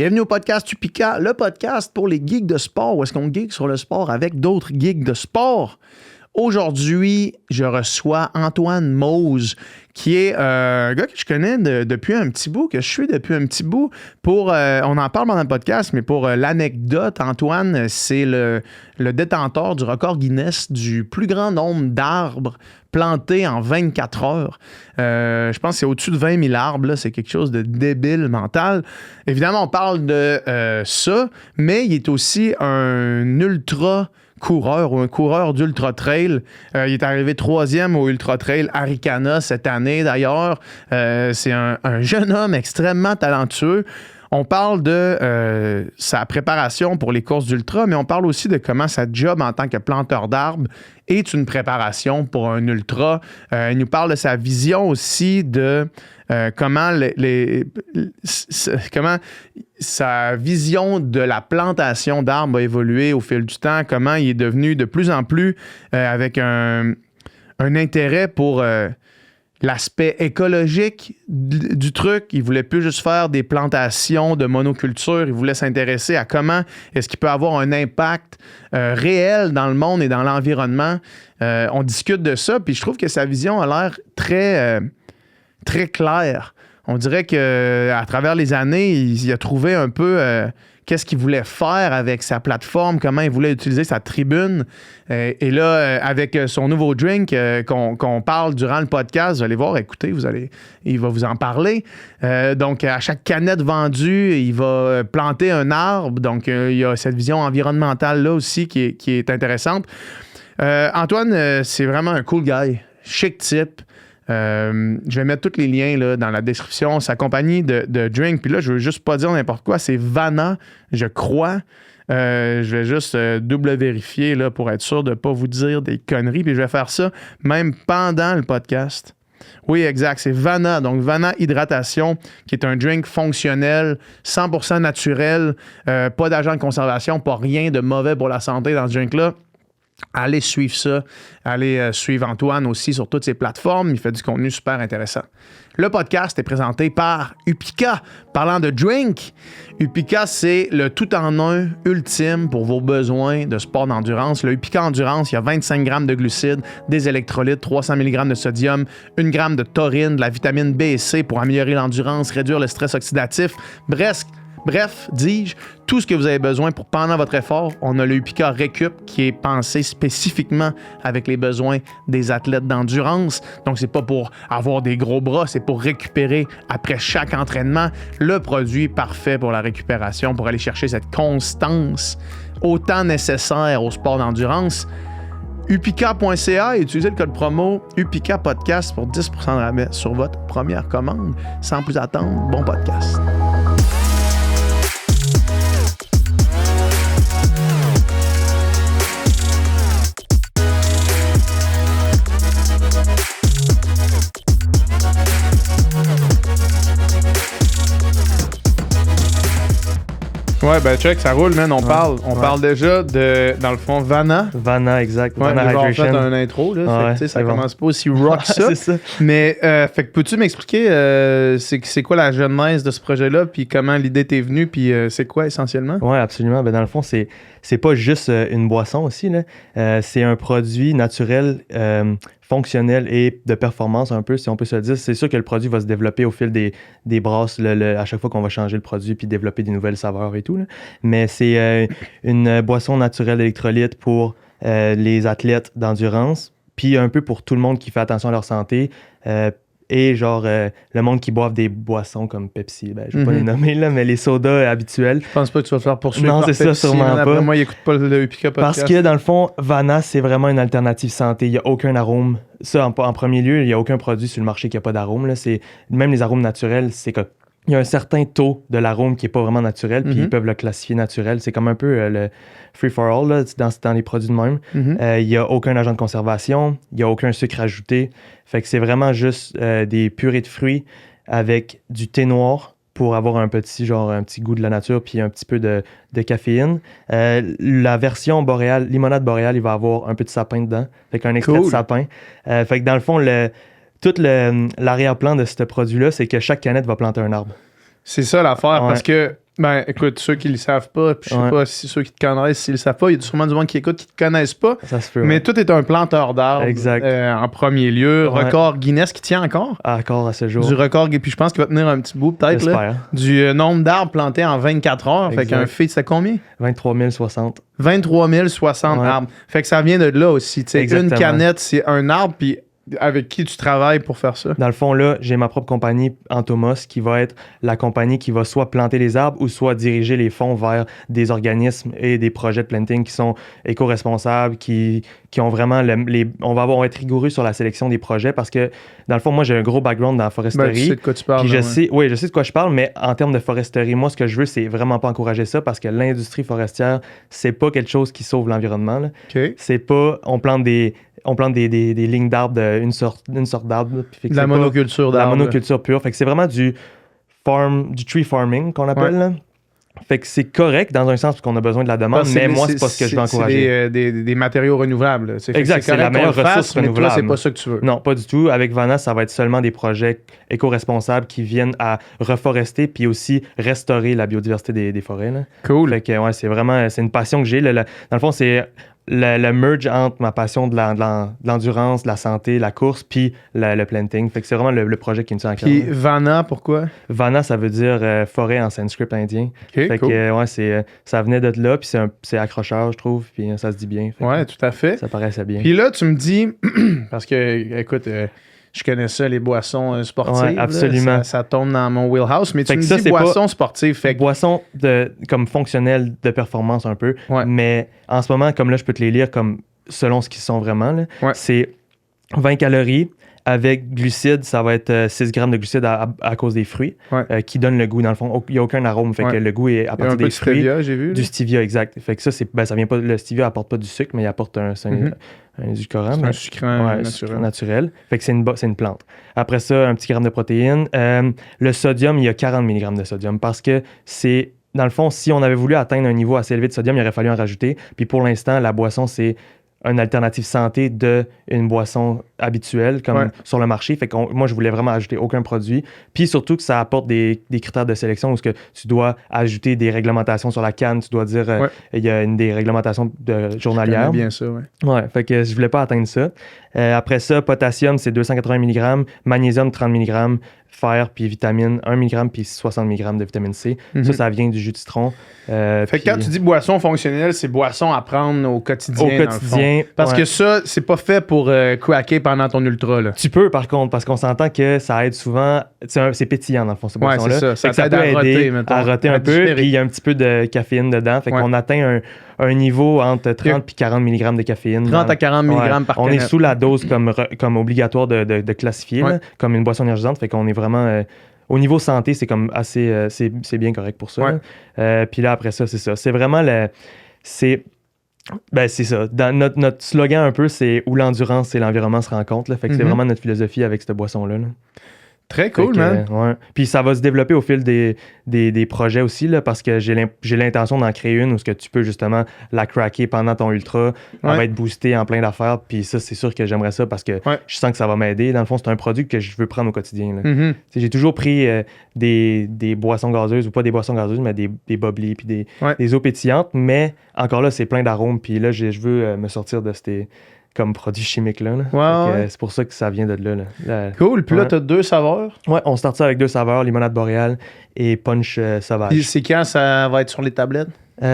Bienvenue au podcast Upika, le podcast pour les geeks de sport, où est-ce qu'on geek sur le sport avec d'autres geeks de sport. Aujourd'hui, je reçois Antoine Mose, qui est un gars que je connais depuis un petit bout, que je suis depuis un petit bout. On en parle dans le podcast, mais pour l'anecdote, Antoine, c'est le détenteur du record Guinness du plus grand nombre d'arbres plantés en 24 heures. Je pense que c'est au-dessus de 20 000 arbres. Là, c'est quelque chose de débile mental. Évidemment, on parle de ça, mais il est aussi un ultra coureur ou un coureur d'Ultra Trail. Il est arrivé 3e au Ultra Trail Arikana cette année d'ailleurs. C'est un jeune homme extrêmement talentueux. On parle de sa préparation pour les courses d'ultra, mais on parle aussi de comment sa job en tant que planteur d'arbres est une préparation pour un ultra. Il nous parle de sa vision aussi de comment sa vision de la plantation d'arbres a évolué au fil du temps, comment il est devenu de plus en plus avec un intérêt pour l'aspect écologique du truc. Il voulait plus juste faire des plantations de monoculture. Il voulait s'intéresser à comment est-ce qu'il peut avoir un impact réel dans le monde et dans l'environnement. On discute de ça, puis je trouve que sa vision a l'air très claire. On dirait qu'à travers les années, il a trouvé un peu qu'est-ce qu'il voulait faire avec sa plateforme, comment il voulait utiliser sa tribune. Et là, avec son nouveau drink qu'on parle durant le podcast, vous allez voir, écoutez, il va vous en parler. Donc, à chaque canette vendue, il va planter un arbre. Donc, il y a cette vision environnementale-là aussi qui est intéressante. Antoine, c'est vraiment un cool guy, chic type. Je vais mettre tous les liens là, dans la description. Sa compagnie de drink, puis là, je veux juste pas dire n'importe quoi, c'est Vana, je crois. Je vais juste double vérifier là, pour être sûr de ne pas vous dire des conneries, puis je vais faire ça même pendant le podcast. Oui, exact, c'est Vana, donc Vana Hydratation, qui est un drink fonctionnel, 100% naturel, pas d'agent de conservation, pas rien de mauvais pour la santé dans ce drink-là. Allez suivre ça. Allez suivre Antoine aussi sur toutes ses plateformes. Il fait du contenu super intéressant. Le podcast est présenté par Upika. Parlant de drink, Upika, c'est le tout-en-un ultime pour vos besoins de sport d'endurance. Le Upika Endurance, il y a 25 grammes de glucides, des électrolytes, 300 mg de sodium, 1 gramme de taurine, de la vitamine B et C pour améliorer l'endurance, réduire le stress oxydatif. Bref, dis-je, tout ce que vous avez besoin pour pendant votre effort, on a le Upika Récup qui est pensé spécifiquement avec les besoins des athlètes d'endurance. Donc, c'est pas pour avoir des gros bras, c'est pour récupérer après chaque entraînement le produit parfait pour la récupération, pour aller chercher cette constance autant nécessaire au sport d'endurance. Upika.ca et utilisez le code promo Upika Podcast pour 10% de rabais sur votre première commande. Sans plus attendre, bon podcast. Ouais, ben check, ça roule, man. On parle déjà de, dans le fond, Vana. Vana, exact. Ouais, Vana Hydration. Hydration. On a fait un intro, là. Fait que, ça commence pas aussi rock ça. C'est ça. Mais, fait que peux-tu m'expliquer c'est quoi la genèse de ce projet-là, puis comment l'idée t'est venue, puis c'est quoi essentiellement? Ouais, absolument. Ben, dans le fond, c'est pas juste une boisson aussi, là. C'est un produit naturel, fonctionnel et de performance un peu, si on peut se le dire. C'est sûr que le produit va se développer au fil des brasses à chaque fois qu'on va changer le produit puis développer des nouvelles saveurs et tout, là. Mais c'est une boisson naturelle d'électrolytes pour les athlètes d'endurance, puis un peu pour tout le monde qui fait attention à leur santé. Et genre, le monde qui boive des boissons comme Pepsi, ben, je vais pas les nommer, là, mais les sodas habituels. Je pense pas que tu vas te faire poursuivre non, par c'est Pepsi, ça, sûrement pas. Après moi, il écoute pas le Upika Podcast. Parce que, dans le fond, Vana, c'est vraiment une alternative santé. Il n'y a aucun arôme. Ça, en premier lieu, il n'y a aucun produit sur le marché qui n'a pas d'arôme, là. Même les arômes naturels, c'est que il y a un certain taux de l'arôme qui n'est pas vraiment naturel, puis ils peuvent le classifier naturel. C'est comme un peu le free-for-all là, dans les produits de même. Il n'y a aucun agent de conservation, il n'y a aucun sucre ajouté. Fait que c'est vraiment juste des purées de fruits avec du thé noir pour avoir un petit goût de la nature puis un petit peu de caféine. La version boréale, limonade boréale, il va avoir un peu de sapin dedans. Fait qu'un extrait de sapin. Fait que dans le fond, tout l'arrière-plan de ce produit-là, c'est que chaque canette va planter un arbre. C'est ça l'affaire, parce que Ben, écoute, ceux qui le savent pas, puis je sais Ouais. pas si ceux qui te connaissent, s'ils le savent pas, il y a sûrement du monde qui écoute qui te connaissent pas. Ça se peut. Mais ouais. toi, t'es un planteur d'arbres. Exact. En premier lieu. Ouais. Record Guinness qui tient encore. Encore à ce jour. Du record, et puis je pense qu'il va tenir un petit bout, peut-être. Là, J'espère. du nombre d'arbres plantés en 24 heures. Fait Exact. qu'un feat, c'était combien? 23 060. 23 060 Ouais. arbres. Fait que ça vient de là aussi. Tu sais, une Exactement. canette, c'est un arbre, puis avec qui tu travailles pour faire ça? Dans le fond, là, j'ai ma propre compagnie, Entomos, qui va être la compagnie qui va soit planter les arbres ou soit diriger les fonds vers des organismes et des projets de planting qui sont éco-responsables, qui ont vraiment on va être rigoureux sur la sélection des projets parce que, dans le fond, moi, j'ai un gros background dans la foresterie. Ben, tu sais de quoi tu parles. Puis là, je sais de quoi je parle, mais en termes de foresterie, moi, ce que je veux, c'est vraiment pas encourager ça parce que l'industrie forestière, c'est pas quelque chose qui sauve l'environnement. Là. OK. C'est pas, on plante des lignes d'arbres d'une sorte d'arbre. là, puis fait que De la c'est pas monoculture de la d'arbres. monoculture pure. Fait que c'est vraiment du tree farming qu'on appelle. Ouais. Là. Fait que c'est correct dans un sens parce qu'on a besoin de la demande, Parce que mais moi, c'est pas ce que je veux encourager. C'est des matériaux renouvelables. là. Exact, c'est la meilleure ressource mais toi, renouvelable. c'est pas ça que tu veux. Non, pas du tout. Avec Vanna, ça va être seulement des projets éco-responsables qui viennent à reforester puis aussi restaurer la biodiversité des forêts. Là. Cool. Fait que ouais, c'est une passion que j'ai. Dans le fond, c'est le merge entre ma passion de l'endurance, de la santé, la course, puis le planting. Fait que c'est vraiment le projet qui me tient à cœur. Puis Vanna, pourquoi? Vanna, ça veut dire forêt en sanskrit indien. OK, Fait cool. que ça venait de là, puis c'est accrocheur, je trouve, puis ça se dit bien. Fait que Ouais, tout à fait. ça paraissait bien. Puis là, tu me dis, parce que, écoute, je connais ça, les boissons sportives. Ouais, là. absolument. Ça tombe dans mon wheelhouse, mais tu Fait me que ça, dis c'est boissons sportives. Fait que, Boisson comme fonctionnelle de performance un peu, Ouais. mais en ce moment, comme là, je peux te les lire comme selon ce qu'ils sont vraiment. Là. Ouais. C'est 20 calories. Avec glucides, ça va être 6 grammes de glucides à cause des fruits, Ouais. qui donnent le goût. Dans le fond, il n'y a aucun arôme. Fait Ouais. que le goût est à il y a un partir peu des de fruits. stevia, j'ai vu. Du là. stevia, exact. Fait que ça, ça vient pas. Le stevia apporte pas du sucre, mais il apporte un édulcorant. C'est mais- un sucrant Ouais, naturel. naturel. Fait que c'est une plante. Après ça, un petit gramme de protéines. Le sodium, il y a 40 mg de sodium parce que c'est. Dans le fond, si on avait voulu atteindre un niveau assez élevé de sodium, il aurait fallu en rajouter. Puis pour l'instant, la boisson, c'est une alternative santé d'une boisson habituelle comme Ouais. sur le marché. Fait que moi, je voulais vraiment ajouter aucun produit. Puis surtout que ça apporte des critères de sélection où ce que tu dois ajouter des réglementations sur la canne. Tu dois dire, Ouais. il y a des réglementations Je journalières. connais bien ça, ouais. Ouais, fait que je voulais pas atteindre ça. Après ça, potassium, c'est 280 mg, magnésium, 30 mg, fer, puis vitamine, 1 mg, puis 60 mg de vitamine C. Mhm. Ça vient du jus de citron. Fait que quand tu dis boisson fonctionnelle, c'est boisson à prendre au quotidien. au dans le quotidien, fond. Parce ouais. que ça, c'est pas fait pour craquer pendant ton ultra, là. Tu peux, par contre, parce qu'on s'entend que ça aide souvent. C'est pétillant, dans le fond, ces Ouais, boissons-là. c'est ça. Fait que Ça peut t'aide à roter, aider mettons, à roter à un peu, digérer. puis il y a un petit peu de caféine dedans. Fait Ouais. qu'on atteint un niveau entre 30 et 40 mg de caféine. 30 à 40 mg Ouais. par On est canette. sous la dose comme obligatoire de classifier, Ouais. là, comme une boisson énergisante. Fait qu'on est vraiment. Au niveau santé, c'est comme assez. C'est bien correct pour ça. Ouais. Là. Puis là, après ça, c'est ça. C'est vraiment c'est ça. Dans notre slogan un peu, c'est où l'endurance et l'environnement se rencontrent. Là. Fait que c'est Mhm. vraiment notre philosophie avec cette boisson-là. Là. Très cool, Fait que, man. ouais. Puis ça va se développer au fil des projets aussi, là, parce que j'ai l'intention d'en créer une où ce que tu peux justement la craquer pendant ton ultra. Elle Ouais. va être boostée en plein d'affaires. Puis ça, c'est sûr que j'aimerais ça parce que Ouais. je sens que ça va m'aider. Dans le fond, c'est un produit que je veux prendre au quotidien. Là. Mhm. Tu sais, j'ai toujours pris des boissons gazeuses, ou pas des boissons gazeuses, mais des bubbly, puis Ouais. des eaux pétillantes. Mais encore là, c'est plein d'arômes. Puis là, je veux me sortir de ces comme produits chimiques-là. Là. Fait que, Ouais. c'est pour ça que ça vient de là. Cool. Puis là, Ouais. t'as 2 saveurs. Ouais, on start ça avec 2 saveurs, limonade boréale et punch sauvage. Puis c'est quand ça va être sur les tablettes?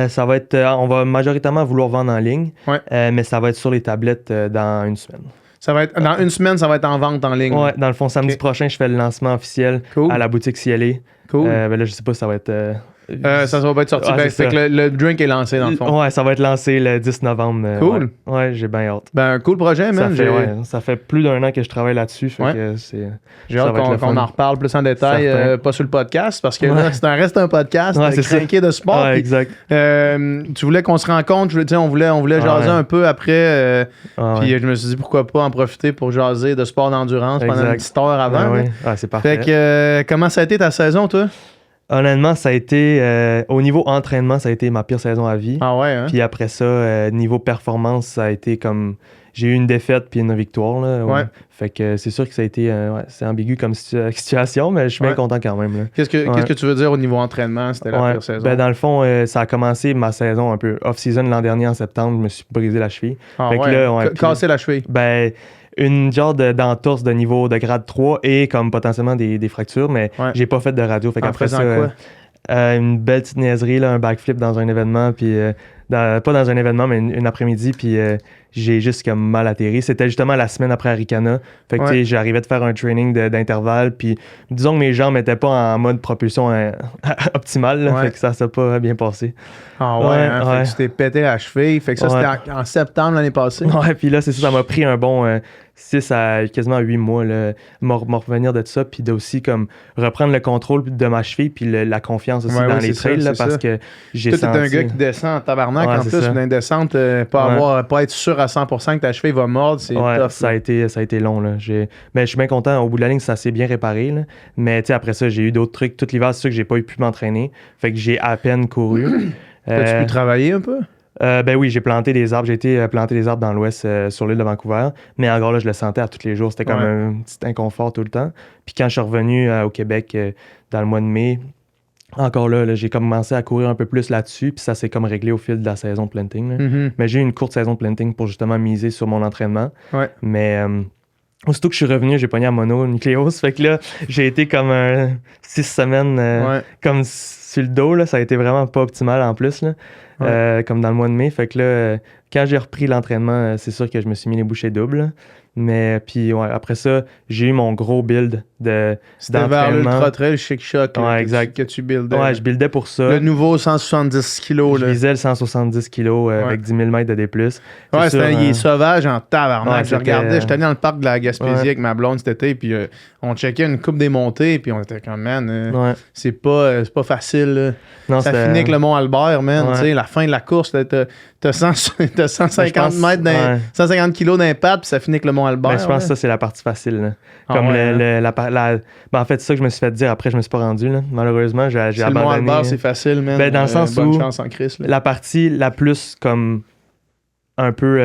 Ça va être, on va majoritairement vouloir vendre en ligne, Ouais. mais ça va être sur les tablettes dans une semaine. Ça va être, dans une semaine, ça va être en vente en ligne. Ouais, dans le fond, samedi Ok. prochain, je fais le lancement officiel Cool. à la boutique Cielé. Cool. Ben là, je sais pas si ça va être... Ça va pas être sorti. Ouais, Ben, c'est fait que ça. le drink est lancé, dans le fond. Ouais, ça va être lancé le 10 novembre. Cool. Ouais, j'ai bien hâte. Ben, cool projet, man. Ça fait plus d'1 an que je travaille là-dessus. Fait Ouais. que c'est... J'ai ça hâte va être le qu'on fun. en reparle plus en détail, Certain. pas sur le podcast, parce que Ouais. là, reste un podcast, Ouais, c'est ça. crinqué de sport. Ouais, puis, exact. tu voulais qu'on se rencontre, je veux dire, on voulait jaser Ouais. un peu après, Ah, puis ouais. je me suis dit pourquoi pas en profiter pour jaser de sport d'endurance pendant Exact. une petite heure avant. Ouais, là. ouais. Ah, c'est parfait. Fait que, comment ça a été ta saison, toi? Honnêtement, ça a été... au niveau entraînement, ça a été ma pire saison à vie. Ah ouais, hein? Puis après ça, niveau performance, ça a été comme... j'ai eu une défaite puis une victoire. Là, Ouais. Fait que c'est sûr que ça a été c'est ambigu comme situation, mais je suis bien content quand même. Là. Qu'est-ce que tu veux dire au niveau entraînement? C'était la pire saison? Ben, dans le fond, ça a commencé ma saison un peu off-season l'an dernier en septembre. Je me suis brisé la cheville. Fait que là, casser la cheville. Ben, une genre d'entorse de niveau de grade 3 et comme potentiellement des fractures, mais j'ai pas fait de radio. Fait qu'après ça, une belle petite niaiserie, là, un backflip dans un événement, puis pas dans un événement, mais une après-midi, puis j'ai juste comme mal atterri. C'était justement la semaine après Arikana. Fait que tu sais, j'arrivais de faire un training d'intervalle, puis disons que mes jambes n'étaient pas en mode propulsion optimale, là, fait que ça s'est pas bien passé. Ah ouais, fait que tu t'es pété la cheville. Fait que ça, c'était en septembre l'année passée. Ouais, puis là, c'est ça m'a pris un bon 6 à quasiment 8 mois, là, m'en revenir de ça, puis d'aussi comme reprendre le contrôle de ma cheville, puis la confiance aussi dans les trails, là, parce que j'ai senti... Toi, t'es un gars qui descend en tabarnak, en plus, dans une descente, pas être sûr à 100% que ta cheville va mordre, c'est tough. Ça a été long, là. Mais je suis bien content, au bout de la ligne, ça s'est bien réparé, là. Mais tu sais, après ça, j'ai eu d'autres trucs. Tout l'hiver, c'est sûr que j'ai pas pu m'entraîner, fait que j'ai à peine couru. As-tu pu travailler un peu? Ben oui, j'ai planté des arbres. J'ai été planter des arbres dans l'ouest sur l'île de Vancouver. Mais encore là, je le sentais à tous les jours. C'était comme un petit inconfort tout le temps. Puis quand je suis revenu au Québec dans le mois de mai, encore là, j'ai commencé à courir un peu plus là-dessus. Puis ça s'est comme réglé au fil de la saison de planting. Mais j'ai eu une courte saison de planting pour justement miser sur mon entraînement. Mais aussitôt que je suis revenu, j'ai pogné à mononucléose. Fait que là, j'ai été comme 6 semaines comme sur le dos. Là. Ça a été vraiment pas optimal en plus. Là. Comme dans le mois de mai. Fait que là, quand j'ai repris l'entraînement, c'est sûr que je me suis mis les bouchées doubles. Là. Mais puis après ça, j'ai eu mon gros build d'entraînement. C'était vers l'Ultra Trail Chic Choc exact. que tu buildais. Ouais, je buildais pour ça. Le nouveau 170 kg. Je visais le 170 kg avec 10 000 mètres de D+. Ouais, il est sauvage en tabarnak. Je regardais, j'étais allé dans le parc de la Gaspésie avec ma blonde cet été, puis on checkait une coupe des montées, puis on était comme, man, c'est pas facile. Non, ça finit avec le Mont Albert, man. Tu sais, la fin de la course, t'as 150 mètres, 150 kilos d'impact, puis ça finit avec le Mont Albert. Ben, je pense que ça, c'est la partie facile. Là. Comme ben, en fait, c'est ça que je me suis fait dire. Après, je me suis pas rendu. Là. Malheureusement, j'ai abandonné. Le Mont Albert, c'est facile, man. Ben, dans le sens bonne où chance en Christ, la partie la plus comme un peu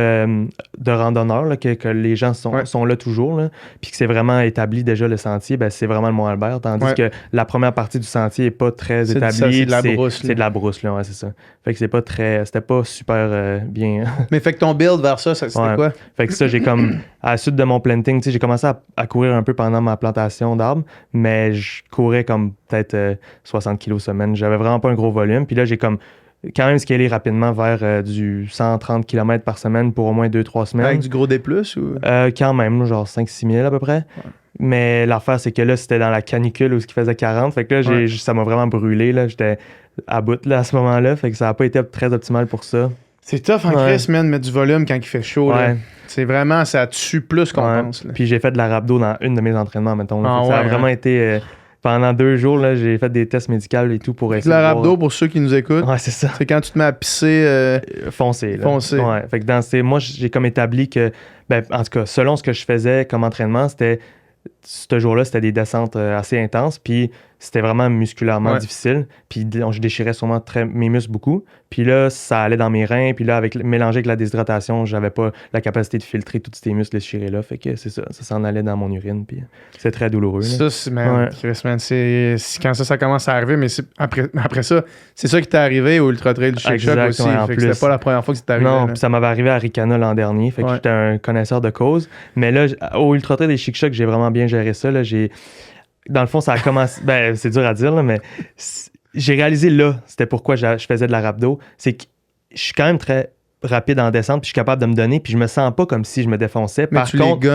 de randonneur, là, que les gens sont là toujours, là, puis que c'est vraiment établi déjà le sentier, ben, c'est vraiment le Mont-Albert, tandis que la première partie du sentier n'est pas très établie. C'est de la brousse. C'est de la brousse, là, c'est ça. Fait que c'était pas super bien. Mais fait que ton build vers ça, c'était quoi? Fait que ça, j'ai comme, à la suite de mon planting, j'ai commencé à courir un peu pendant ma plantation d'arbres, mais je courais comme peut-être 60 kilos semaine. J'avais vraiment pas un gros volume, puis là, j'ai comme quand même scalé rapidement vers du 130 km par semaine pour au moins 2-3 semaines. Avec du gros D+, ou? Quand même, genre 5-6 000 à peu près. Ouais. Mais l'affaire, c'est que là, c'était dans la canicule où ce qui faisait 40. Fait que là, ça m'a vraiment brûlé. Là. J'étais à bout là, à ce moment-là. Fait que ça n'a pas été très optimal pour ça. C'est tough en Chris, man, de mettre du volume quand il fait chaud. Là. C'est vraiment, ça tue plus qu'on pense. Là. Puis j'ai fait de la rhabdo dans une de mes entraînements, mettons. Ça a vraiment été... pendant 2 jours, là, j'ai fait des tests médicaux et tout pour essayer. La rhabdo, pour ceux qui nous écoutent, c'est ça. C'est quand tu te mets à pisser foncé. Là. Foncé. Ouais. Fait que moi, j'ai comme établi que, ben, en tout cas, selon ce que je faisais comme entraînement, c'était ce jour-là, c'était des descentes assez intenses, puis c'était vraiment musculairement difficile. Puis je déchirais sûrement mes muscles beaucoup. Puis là, ça allait dans mes reins. Puis là, mélangé avec la déshydratation, j'avais pas la capacité de filtrer tous ces muscles déchirés là. Fait que c'est ça. Ça s'en allait dans mon urine. Puis c'est très douloureux. Ça, c'est quand ça commence à arriver. Mais après ça, c'est ça qui t'est arrivé au Ultra Trail du Chic Choc aussi. Fait que c'était pas la première fois que c'était arrivé. Non, puis ça m'avait arrivé à Ricana l'an dernier. Fait que j'étais un connaisseur de cause. Mais là, au Ultra Trail des Chic Choc, j'ai vraiment bien géré ça. Là. Dans le fond, ça a commencé... ben, c'est dur à dire, là, mais j'ai réalisé là, c'était pourquoi je faisais de la rhabdo. C'est que je suis quand même très rapide en descente, puis je suis capable de me donner, puis je me sens pas comme si je me défonçais. Mais par contre,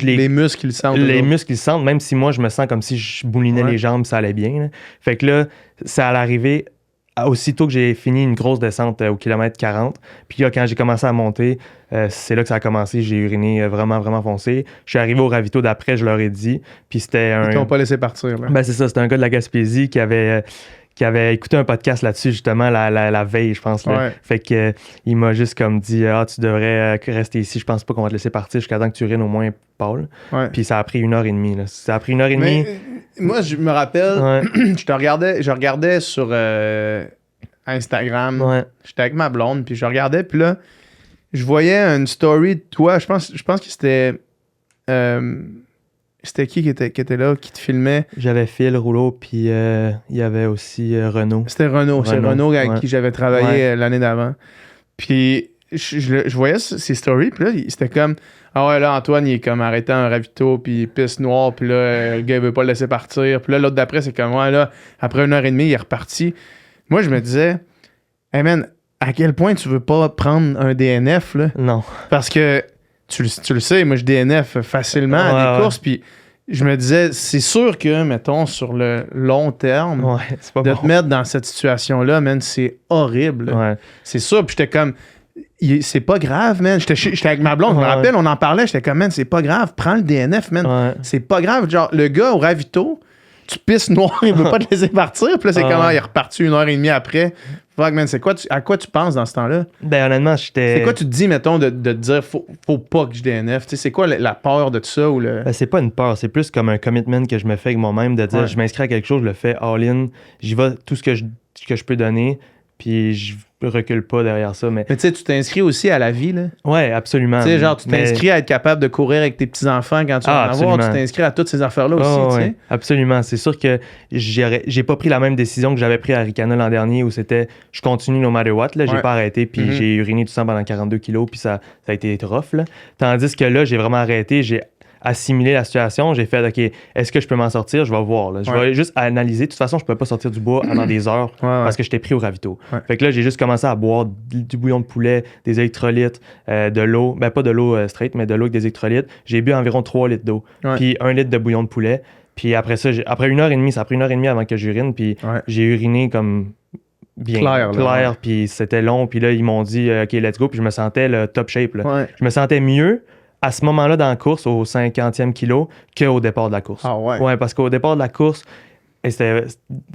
les muscles, ils sentent. Les muscles, ils sentent, même si moi, je me sens comme si je boulinais les jambes, ça allait bien. Là. Fait que là, ça allait arriver aussitôt que j'ai fini une grosse descente au kilomètre 40. Puis là, quand j'ai commencé à monter, c'est là que ça a commencé. J'ai uriné vraiment, vraiment foncé. Je suis arrivé au ravito d'après, je leur ai dit. Puis c'était Ils t'ont pas laissé partir, là. Ben c'est ça, c'était un gars de la Gaspésie qui avait écouté un podcast là-dessus, justement, la veille, je pense. Là. Fait que il m'a juste comme dit tu devrais rester ici, je pense pas qu'on va te laisser partir jusqu'à temps que tu urines au moins, Paul. Puis ça a pris 1h30. Là. Ça a pris 1h30. Mais, moi, je me rappelle, je regardais sur Instagram. J'étais avec ma blonde, puis je regardais, puis là, je voyais une story de toi, je pense que c'était... c'était qui était là, qui te filmait? J'avais Phil Rouleau, puis il y avait aussi Renaud. C'était Renaud. C'est Renaud avec qui j'avais travaillé l'année d'avant. Puis je voyais ces stories, puis là, c'était comme... Ah ouais, là, Antoine, il est comme arrêté un ravito, puis pisse noire, puis là, le gars, il veut pas le laisser partir. Puis là, l'autre d'après, c'est comme, ouais, là, après 1h30, il est reparti. Moi, je me disais, hey man, à quel point tu veux pas prendre un DNF, là? Non. Parce que, tu le sais, moi, je DNF facilement à des courses, puis je me disais, c'est sûr que, mettons, sur le long terme, c'est pas de bon. te mettre dans cette situation-là, man, c'est horrible. Ouais. C'est ça, puis j'étais comme... C'est pas grave, man. J'étais avec ma blonde, je me rappelle, on en parlait, j'étais comme, man, c'est pas grave, prends le DNF, man. Ouais. C'est pas grave. Genre, le gars au ravito, tu pisses noir, il veut pas te laisser partir, puis là, c'est comment il est reparti 1h30 après. Fuck, man, à quoi tu penses dans ce temps-là? Ben, honnêtement, j'étais. C'est quoi tu te dis, mettons, de te dire, faut pas que je DNF? Tu sais, c'est quoi la peur de tout ça? Ou le... Ben, c'est pas une peur, c'est plus comme un commitment que je me fais avec moi-même de dire, je m'inscris à quelque chose, je le fais all-in, j'y vais tout ce que je peux donner, puis je recule pas derrière ça. Mais tu sais, tu t'inscris aussi à la vie, là. Ouais, absolument. Tu sais, genre, tu t'inscris à être capable de courir avec tes petits-enfants quand tu vas en avoir. Tu t'inscris à toutes ces affaires-là aussi, tu sais. Absolument. C'est sûr que j'ai pas pris la même décision que j'avais pris à Ricana l'an dernier où c'était je continue no matter what. Là, j'ai pas arrêté, puis j'ai uriné du sang pendant 42 kilos, puis ça a été rough. Là. Tandis que là, j'ai vraiment arrêté. J'ai assimilé la situation. J'ai fait, OK, est-ce que je peux m'en sortir? Je vais voir. Là. Je vais juste analyser. De toute façon, je ne pouvais pas sortir du bois pendant des heures parce que j'étais pris au ravito. Fait que là, j'ai juste commencé à boire du bouillon de poulet, des électrolytes, de l'eau. Ben, pas de l'eau straight, mais de l'eau avec des électrolytes. J'ai bu environ 3 litres d'eau. Puis 1 litre de bouillon de poulet. Puis après ça, après 1h30, ça a pris 1h30 avant que j'urine. Puis j'ai uriné comme... bien clair, puis c'était long. Puis là, ils m'ont dit, OK, let's go. Puis je me sentais le top shape. Là. Je me sentais mieux à ce moment-là dans la course, au 50e kilo, qu'au départ de la course. Ah ouais? Ouais, parce qu'au départ de la course, c'était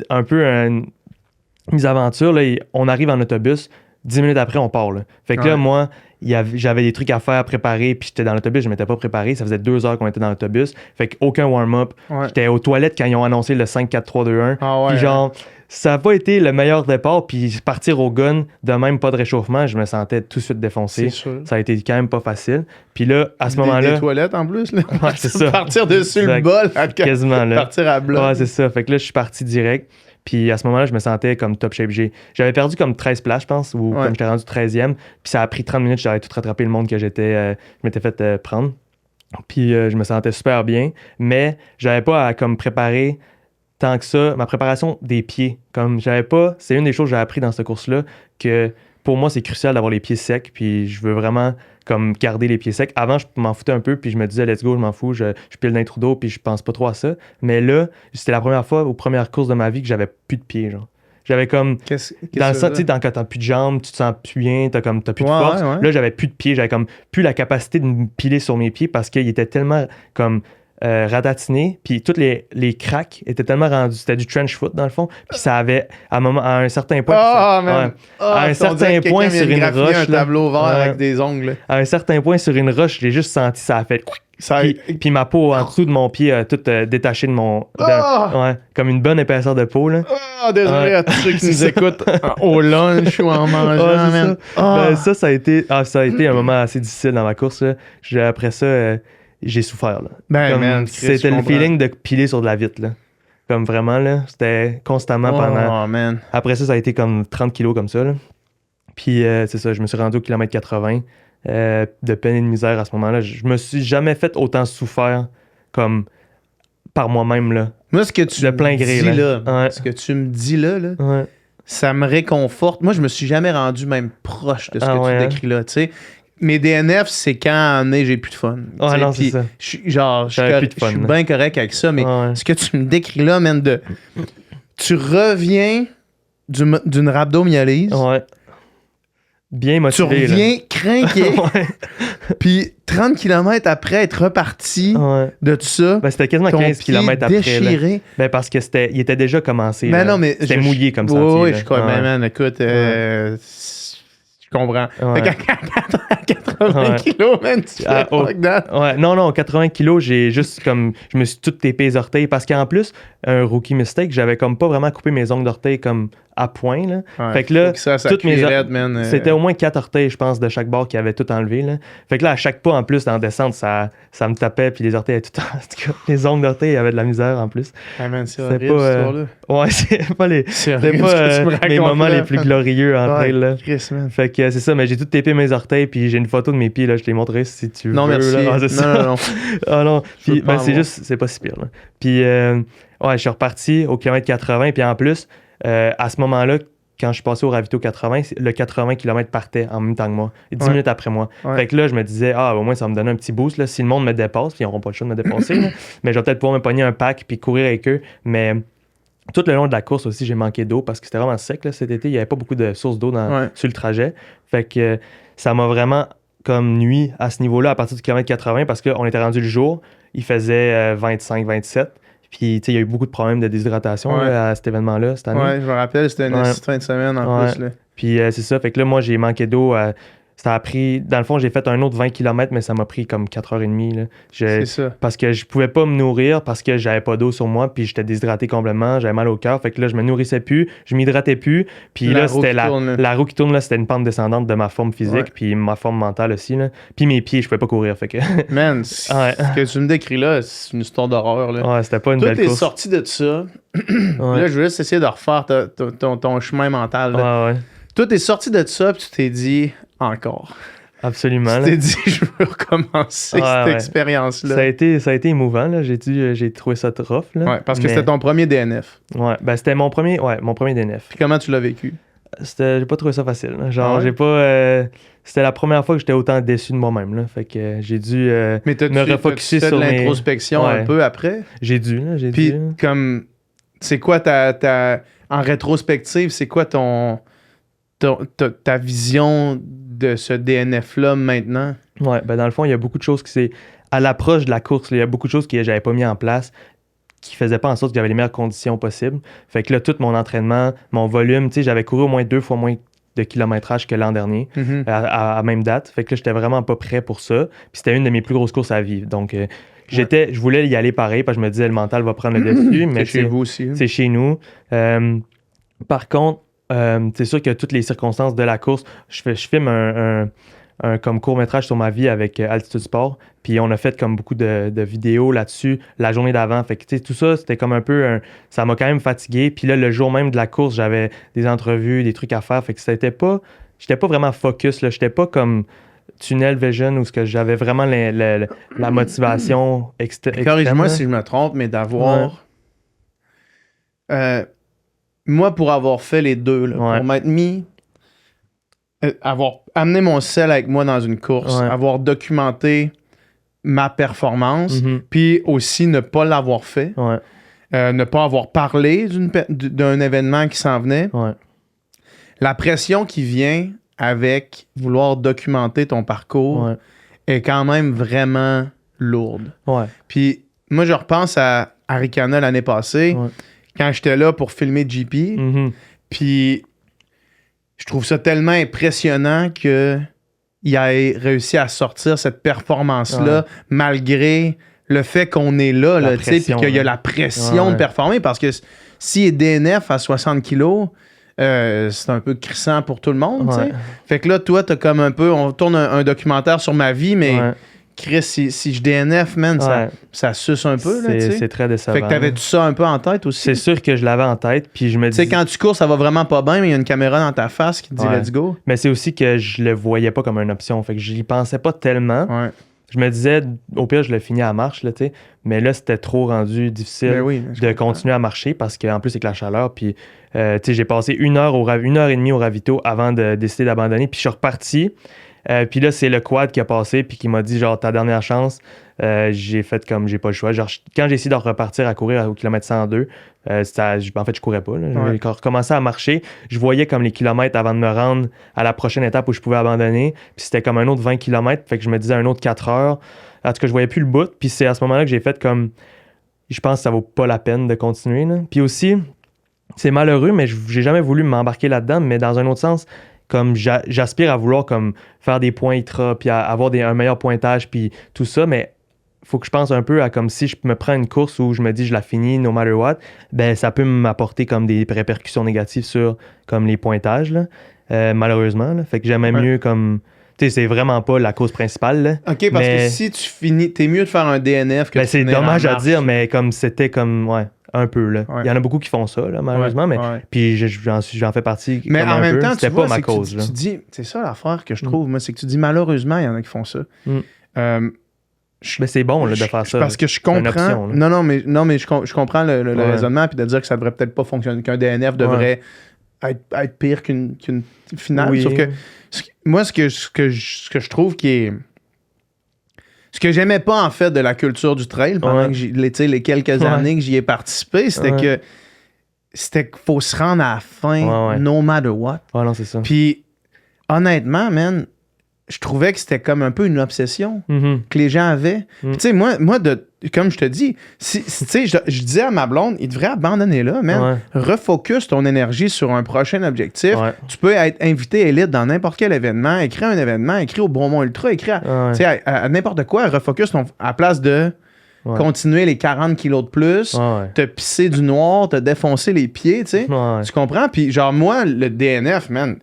un peu une misaventure. Là, on arrive en autobus, 10 minutes après, on part. Là. Fait que là, moi, j'avais des trucs à faire, à préparer, puis j'étais dans l'autobus, je ne m'étais pas préparé. Ça faisait 2 heures qu'on était dans l'autobus. Fait qu'aucun warm-up. J'étais aux toilettes quand ils ont annoncé le 5-4-3-2-1. Puis genre... Ça n'a pas été le meilleur départ, puis partir au gun, de même pas de réchauffement, je me sentais tout de suite défoncé. Ça a été quand même pas facile. Puis là, à ce moment-là... Des toilettes en plus, là. Ouais, c'est ça. Partir dessus le bol, quasiment là. Partir à bloc. Ouais, c'est ça. Fait que là, je suis parti direct. Puis à ce moment-là, je me sentais comme top shape. J'avais perdu comme 13 places, je pense, ou comme j'étais rendu 13e. Puis ça a pris 30 minutes, j'avais tout rattrapé le monde que je m'étais fait prendre. Puis je me sentais super bien. Mais j'avais pas à comme préparer... tant que ça, ma préparation des pieds, comme j'avais pas, c'est une des choses que j'ai appris dans cette course-là, que pour moi, c'est crucial d'avoir les pieds secs, puis je veux vraiment comme garder les pieds secs. Avant, je m'en foutais un peu, puis je me disais, let's go, je m'en fous, je pile d'un trou d'eau, puis je pense pas trop à ça. Mais là, c'était la première fois, aux premières courses de ma vie, que j'avais plus de pieds, genre. J'avais comme, dans ça, tu sais, quand t'as plus de jambes, tu te sens plus bien, t'as plus de force. Là, j'avais plus de pieds, j'avais comme plus la capacité de me piler sur mes pieds parce qu'ils étaient tellement comme... ratatiné, puis toutes les cracks étaient tellement rendus, c'était du trench foot dans le fond, puis ça avait à un certain point à un certain point sur une roche, un tableau vert avec des ongles. À un certain point sur une roche, j'ai juste senti ça a fait puis ma peau en dessous de mon pied a toute détachée de mon comme une bonne épaisseur de peau là. Désolé à tous ceux qui nous écoutent au lunch ou en mangeant. Ça a été un moment assez difficile dans ma course là. Après ça j'ai souffert, là. C'était le feeling de piler sur de la vitre, là. Comme vraiment, là. C'était constamment pendant... Man. Après ça a été comme 30 kilos comme ça, là. Puis c'est ça, je me suis rendu au kilomètre 80. De peine et de misère à ce moment-là. Je me suis jamais fait autant souffrir comme par moi-même, là. Moi, ce que tu de plein gré, dis là, ce que tu me dis là, ça me réconforte. Moi, je me suis jamais rendu même proche de ce que tu décris là, tu sais. Mes DNF, c'est quand j'ai plus de fun. Non, c'est ça. Je suis bien correct avec ça, mais ce que tu me décris là, man, tu reviens d'une rhabdomyolyse. Ouais. Bien motivé. Tu reviens craqué. Puis 30 km après être reparti de tout ça. Ben, c'était quasiment 15 km après. Déchiré. Ben, parce que il était déjà commencé. Ben non, mais c'était mouillé comme ça. Oui, je crois, man, écoute, je comprends. Fait qu'à 80 kilos, man, tu fais fuck that. Non, 80 kilos, j'ai juste comme... Je me suis tout tapé les orteils parce qu'en plus, un rookie mistake, j'avais comme pas vraiment coupé mes ongles d'orteil comme à point. Là. Ouais, fait que là, ça toutes mes cuirette, man, c'était au moins 4 orteils, je pense, de chaque bord qui avaient tout enlevé. Là. Fait que là, à chaque pas, en plus, dans la descente, ça me tapait, puis les orteils avaient tout en tout cas, les ongles d'orteils avaient de la misère en plus. Ah, man, c'est C'était horrible, pas, cette histoire-là. Ouais, c'est pas les, C'est c'était horrible pas ce que tu me racontes mes moments là, les plus man. glorieux en trail. Là. Chris, man. Fait que c'est ça, mais j'ai tout tapé mes orteils, puis j'ai une photo de mes pieds, là, je te les montrerai si tu veux. Non, merci. Là. Ah, c'est ça. Non. Ah non, Je veux puis pas en c'est voir. juste, c'est pas si pire. Là. Puis ouais, je suis reparti au kilomètre 80, puis en plus, à ce moment-là, quand je suis passé au ravito 80, le 80 km partait en même temps que moi, 10 minutes après moi. Ouais. Fait que là, je me disais, au moins, ça va me donner un petit boost. Là. Si le monde me dépasse, puis ils n'auront pas le choix de me dépasser, là, mais je vais peut-être pouvoir me pogner un pack puis courir avec eux. Mais tout le long de la course aussi, j'ai manqué d'eau parce que c'était vraiment sec là, cet été. Il n'y avait pas beaucoup de sources d'eau sur le trajet. Fait que ça m'a vraiment comme nuit à ce niveau-là à partir du kilomètre 80 parce qu'on était rendu le jour. Il faisait 25-27. Puis, tu sais, il y a eu beaucoup de problèmes de déshydratation là, à cet événement-là cette année. Ouais, je me rappelle, c'était une fin de semaine en plus. Là. Puis, c'est ça. Fait que là, moi, j'ai manqué d'eau. Ça a pris... Dans le fond, j'ai fait un autre 20 km, mais ça m'a pris comme 4h30. Là. C'est ça. Parce que je pouvais pas me nourrir parce que j'avais pas d'eau sur moi, puis j'étais déshydraté complètement, j'avais mal au cœur. Fait que là, je me nourrissais plus, je m'hydratais plus. Puis là, c'était la roue qui tourne, là, c'était une pente descendante de ma forme physique, puis ma forme mentale aussi. Là. Puis mes pieds, je pouvais pas courir. Fait que... Man, ce que tu me décris là, c'est une histoire d'horreur. Là. Ouais, c'était pas une belle course. Toi, t'es sorti de ça. Là, je veux juste essayer de refaire ton chemin mental. Là. Ouais. Toi, t'es sorti de ça, puis tu t'es dit encore. Absolument. Tu t'es dit, je veux recommencer cette expérience-là. Ça a été émouvant. Là. J'ai trouvé ça rough. Là. Ouais, parce que c'était ton premier DNF. Ouais, ben c'était mon premier DNF. Puis comment tu l'as vécu? J'ai pas trouvé ça facile. Là. Genre, j'ai pas... c'était la première fois que j'étais autant déçu de moi-même. Là. Fait que j'ai dû me refocuser sur de l'introspection un peu après? J'ai dû. Puis comme, c'est quoi en rétrospective, c'est quoi ta vision de ce DNF-là maintenant? Ouais, ben dans le fond, il y a beaucoup de choses qui c'est à l'approche de la course, il y a beaucoup de choses que j'avais pas mis en place qui faisaient pas en sorte que j'avais les meilleures conditions possibles. Fait que là, tout mon entraînement, mon volume, tu sais, j'avais couru au moins 2 fois moins de kilométrage que l'an dernier, à même date. Fait que là, j'étais vraiment pas prêt pour ça. Puis c'était une de mes plus grosses courses à vivre. Donc, je voulais y aller pareil parce que je me disais, le mental va prendre le dessus. Mais c'est chez vous aussi. C'est chez nous. Par contre, c'est sûr que toutes les circonstances de la course, je filme un comme court-métrage sur ma vie avec Altitude Sport, puis on a fait comme beaucoup de vidéos là-dessus la journée d'avant. Fait que tu sais, tout ça, c'était comme un peu ça m'a quand même fatigué. Puis là, le jour même de la course, j'avais des entrevues, des trucs à faire. Fait que j'étais pas vraiment focus, là. J'étais pas comme tunnel vision où j'avais vraiment la motivation extrême. Corrige-moi si je me trompe, mais d'avoir... moi, pour avoir fait les deux, là, pour m'être mis... avoir amené mon sel avec moi dans une course, avoir documenté ma performance, puis aussi ne pas l'avoir fait, ne pas avoir parlé d'un événement qui s'en venait. La pression qui vient avec vouloir documenter ton parcours est quand même vraiment lourde. Puis moi, je repense à Arikana l'année passée, quand j'étais là pour filmer GP, puis je trouve ça tellement impressionnant qu'il ait réussi à sortir cette performance-là malgré le fait qu'on est là, puis qu'il y a la pression de performer. Parce que s'il est DNF à 60 kilos, c'est un peu crissant pour tout le monde. Fait que là, toi, t'as comme un peu... On tourne un documentaire sur ma vie, mais... Chris, si je DNF, man, ça suce un peu. C'est très décevant. Fait que t'avais-tu ça un peu en tête aussi? C'est sûr que je l'avais en tête. Puis je me dis... Tu sais, quand tu cours, ça va vraiment pas bien, mais il y a une caméra dans ta face qui te dit let's go. Mais c'est aussi que je le voyais pas comme une option. Fait que j'y pensais pas tellement. Je me disais, au pire, je le finis à marche, là, tu sais. Mais là, c'était trop rendu difficile de continuer à marcher parce qu'en plus, c'est que la chaleur. Puis, tu sais, j'ai passé 1h30 au ravito avant de décider d'abandonner. Puis, je suis reparti. Puis là, c'est le quad qui a passé puis qui m'a dit, genre, ta dernière chance. J'ai fait comme, j'ai pas le choix. Genre, quand j'ai essayé de repartir à courir au kilomètre 102, en fait, je courais pas. J'ai recommencé à marcher. Je voyais comme les kilomètres avant de me rendre à la prochaine étape où je pouvais abandonner. Puis c'était comme un autre 20 km. Fait que je me disais un autre 4 heures. En tout cas, je voyais plus le bout. Puis c'est à ce moment-là que j'ai fait comme, je pense que ça vaut pas la peine de continuer. Là. Puis aussi, c'est malheureux, mais j'ai jamais voulu m'embarquer là-dedans. Mais dans un autre sens, comme j'aspire à vouloir comme faire des points ITRA puis à avoir un meilleur pointage puis tout ça, mais faut que je pense un peu à comme si je me prends une course où je me dis je la finis no matter what, ben ça peut m'apporter comme des répercussions négatives sur comme les pointages, là, malheureusement. Là. Fait que j'aimais mieux comme... Tu sais, c'est vraiment pas la cause principale. Là, OK, parce que si tu finis, t'es mieux de faire un DNF que de c'est finir dommage en à marche. dire, mais comme c'était comme... Ouais, un peu, là. Ouais. Il y en a beaucoup qui font ça, là, malheureusement, mais puis j'en fais partie. Mais comme en un même peu. temps, c'était tu pas vois, ma c'est que cause. tu dis, c'est ça l'affaire que je trouve, moi, c'est que tu dis malheureusement, il y en a qui font ça. Mais c'est bon là, de faire ça. Parce que je C'est une comprends. option, là. Non, mais je comprends le raisonnement, puis de dire que ça devrait peut-être pas fonctionner, qu'un DNF devrait être pire qu'une finale. Oui. Sauf que moi, ce que je trouve qui est. Ce que j'aimais pas, en fait, de la culture du trail pendant que les quelques années que j'y ai participé, c'était que c'était qu'il faut se rendre à la fin, no matter what. Ouais, non, c'est ça. Puis, honnêtement, man, je trouvais que c'était comme un peu une obsession que les gens avaient. Puis, tu sais, moi comme je te dis, tu sais, je disais à ma blonde, il devrait abandonner là, man. Refocus ton énergie sur un prochain objectif. Tu peux être invité élite dans n'importe quel événement, écrire un événement, écrire au Bromont Ultra, écrire à n'importe quoi, refocus à place de continuer les 40 kilos de plus, te pisser du noir, te défoncer les pieds, tu sais. Tu comprends? Puis genre, moi, le DNF, man,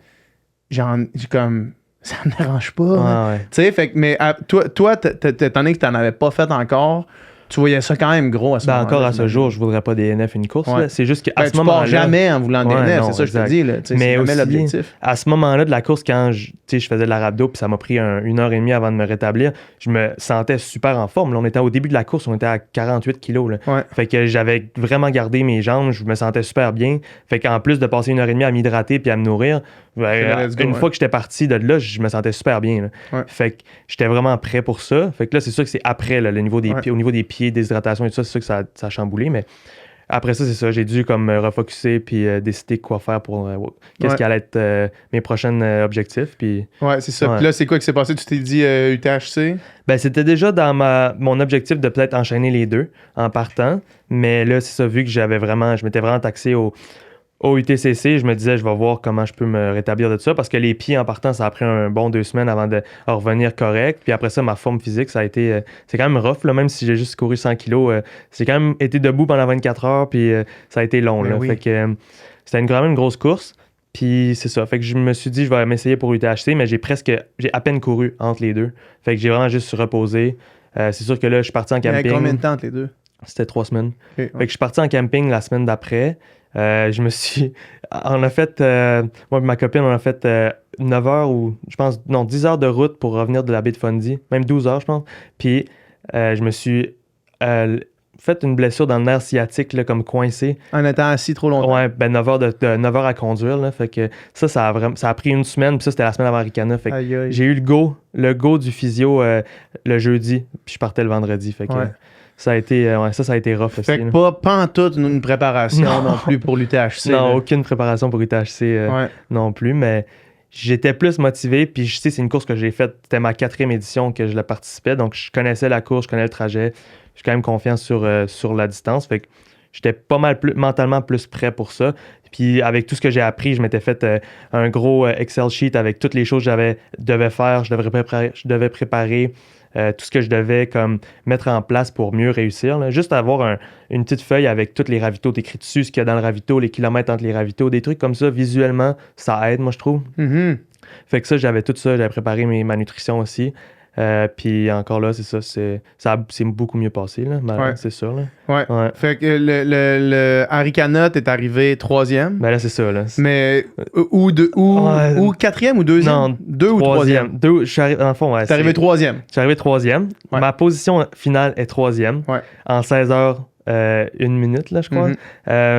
j'ai comme... Ça me dérange pas. Tu sais, fait que, mais toi, étant donné que tu n'en avais pas fait encore, tu voyais ça quand même gros à ce moment-là. Encore à ce jour, je voudrais pas DNF une course. Là. C'est juste qu'à ce tu moment-là... pars jamais en voulant DNF, c'est ça que je te dis. Là. Mais c'est jamais l'objectif. À ce moment-là de la course, quand je faisais de la rhabdo, puis ça m'a pris 1h30 avant de me rétablir, je me sentais super en forme. Là, on était au début de la course, on était à 48 kilos. Là. Fait que j'avais vraiment gardé mes jambes, je me sentais super bien. Fait qu'en plus de passer 1h30 à m'hydrater puis à me nourrir, une fois que j'étais parti de là, je me sentais super bien. Là. Fait que j'étais vraiment prêt pour ça. Fait que là, c'est sûr que c'est après, là, le niveau des pieds, au niveau des pieds, déshydratation et tout ça, c'est sûr que ça a chamboulé, mais après ça, c'est ça. J'ai dû comme me refocuser puis décider quoi faire pour qu'est-ce qui allait être mes prochains objectifs. Puis, c'est ça. Puis là, c'est quoi qui s'est passé? Tu t'es dit UTHC? Ben, c'était déjà dans mon objectif de peut-être enchaîner les deux en partant, mais là, c'est ça, vu que je m'étais vraiment taxé au UTCC, je me disais, je vais voir comment je peux me rétablir de ça, parce que les pieds en partant, ça a pris un bon 2 semaines avant de revenir correct. Puis après ça, ma forme physique, c'est quand même rough, là, même si j'ai juste couru 100 kilos. J'ai quand même été debout pendant 24 heures, puis ça a été long. Là. Fait que c'était quand même une grosse course. Puis c'est ça. Fait que je me suis dit, je vais m'essayer pour UTHC, mais j'ai à peine couru entre les deux. Fait que j'ai vraiment juste reposé. C'est sûr que là, je suis parti en camping. Il y a combien de temps entre les deux? C'était 3 semaines. Okay, Fait que je suis parti en camping la semaine d'après. On a fait, moi et ma copine, on a fait 9 heures ou, je pense, 10 heures de route pour revenir de la baie de Fundy, même 12 heures, je pense. Puis, je me suis fait une blessure dans le nerf sciatique, là, comme coincé. En étant assis trop longtemps. Ouais, 9 heures à conduire, là. Fait que ça a pris une semaine, puis ça, c'était la semaine avant Ricana. Fait que j'ai eu le go du physio le jeudi, puis je partais le vendredi. Fait que. Ça a été rough aussi. Fait que pas en toute une préparation non plus pour l'UTHC. Non, aucune préparation pour l'UTHC non plus, mais j'étais plus motivé. Puis je sais, c'est une course que j'ai faite. C'était ma 4e édition que je la participais. Donc je connaissais la course, je connais le trajet. Je suis quand même confiant sur la distance. Fait que j'étais pas mal mentalement plus prêt pour ça. Puis avec tout ce que j'ai appris, je m'étais fait un gros Excel sheet avec toutes les choses que je devais faire. Je devais préparer. Tout ce que je devais comme mettre en place pour mieux réussir. Là. Juste avoir une petite feuille avec tous les ravitaux, t'écris dessus ce qu'il y a dans le ravito, les kilomètres entre les ravitaux, des trucs comme ça, visuellement, ça aide, moi, je trouve. Fait que ça, j'avais tout ça, j'avais préparé ma nutrition aussi. Puis encore là, c'est ça, c'est beaucoup mieux passé, là, c'est sûr. Là. Ouais. Fait que le Arikana, t'es arrivé 3e. Ben là, c'est ça. Là. Mais ou 4e ou 2e? Non, 2 ou 3e? Je suis arrivé, dans le fond, t'es arrivé 3e. Je suis arrivé 3e. Ouais. Ma position finale est 3e. En 16 heures, 1 minute, là, je crois.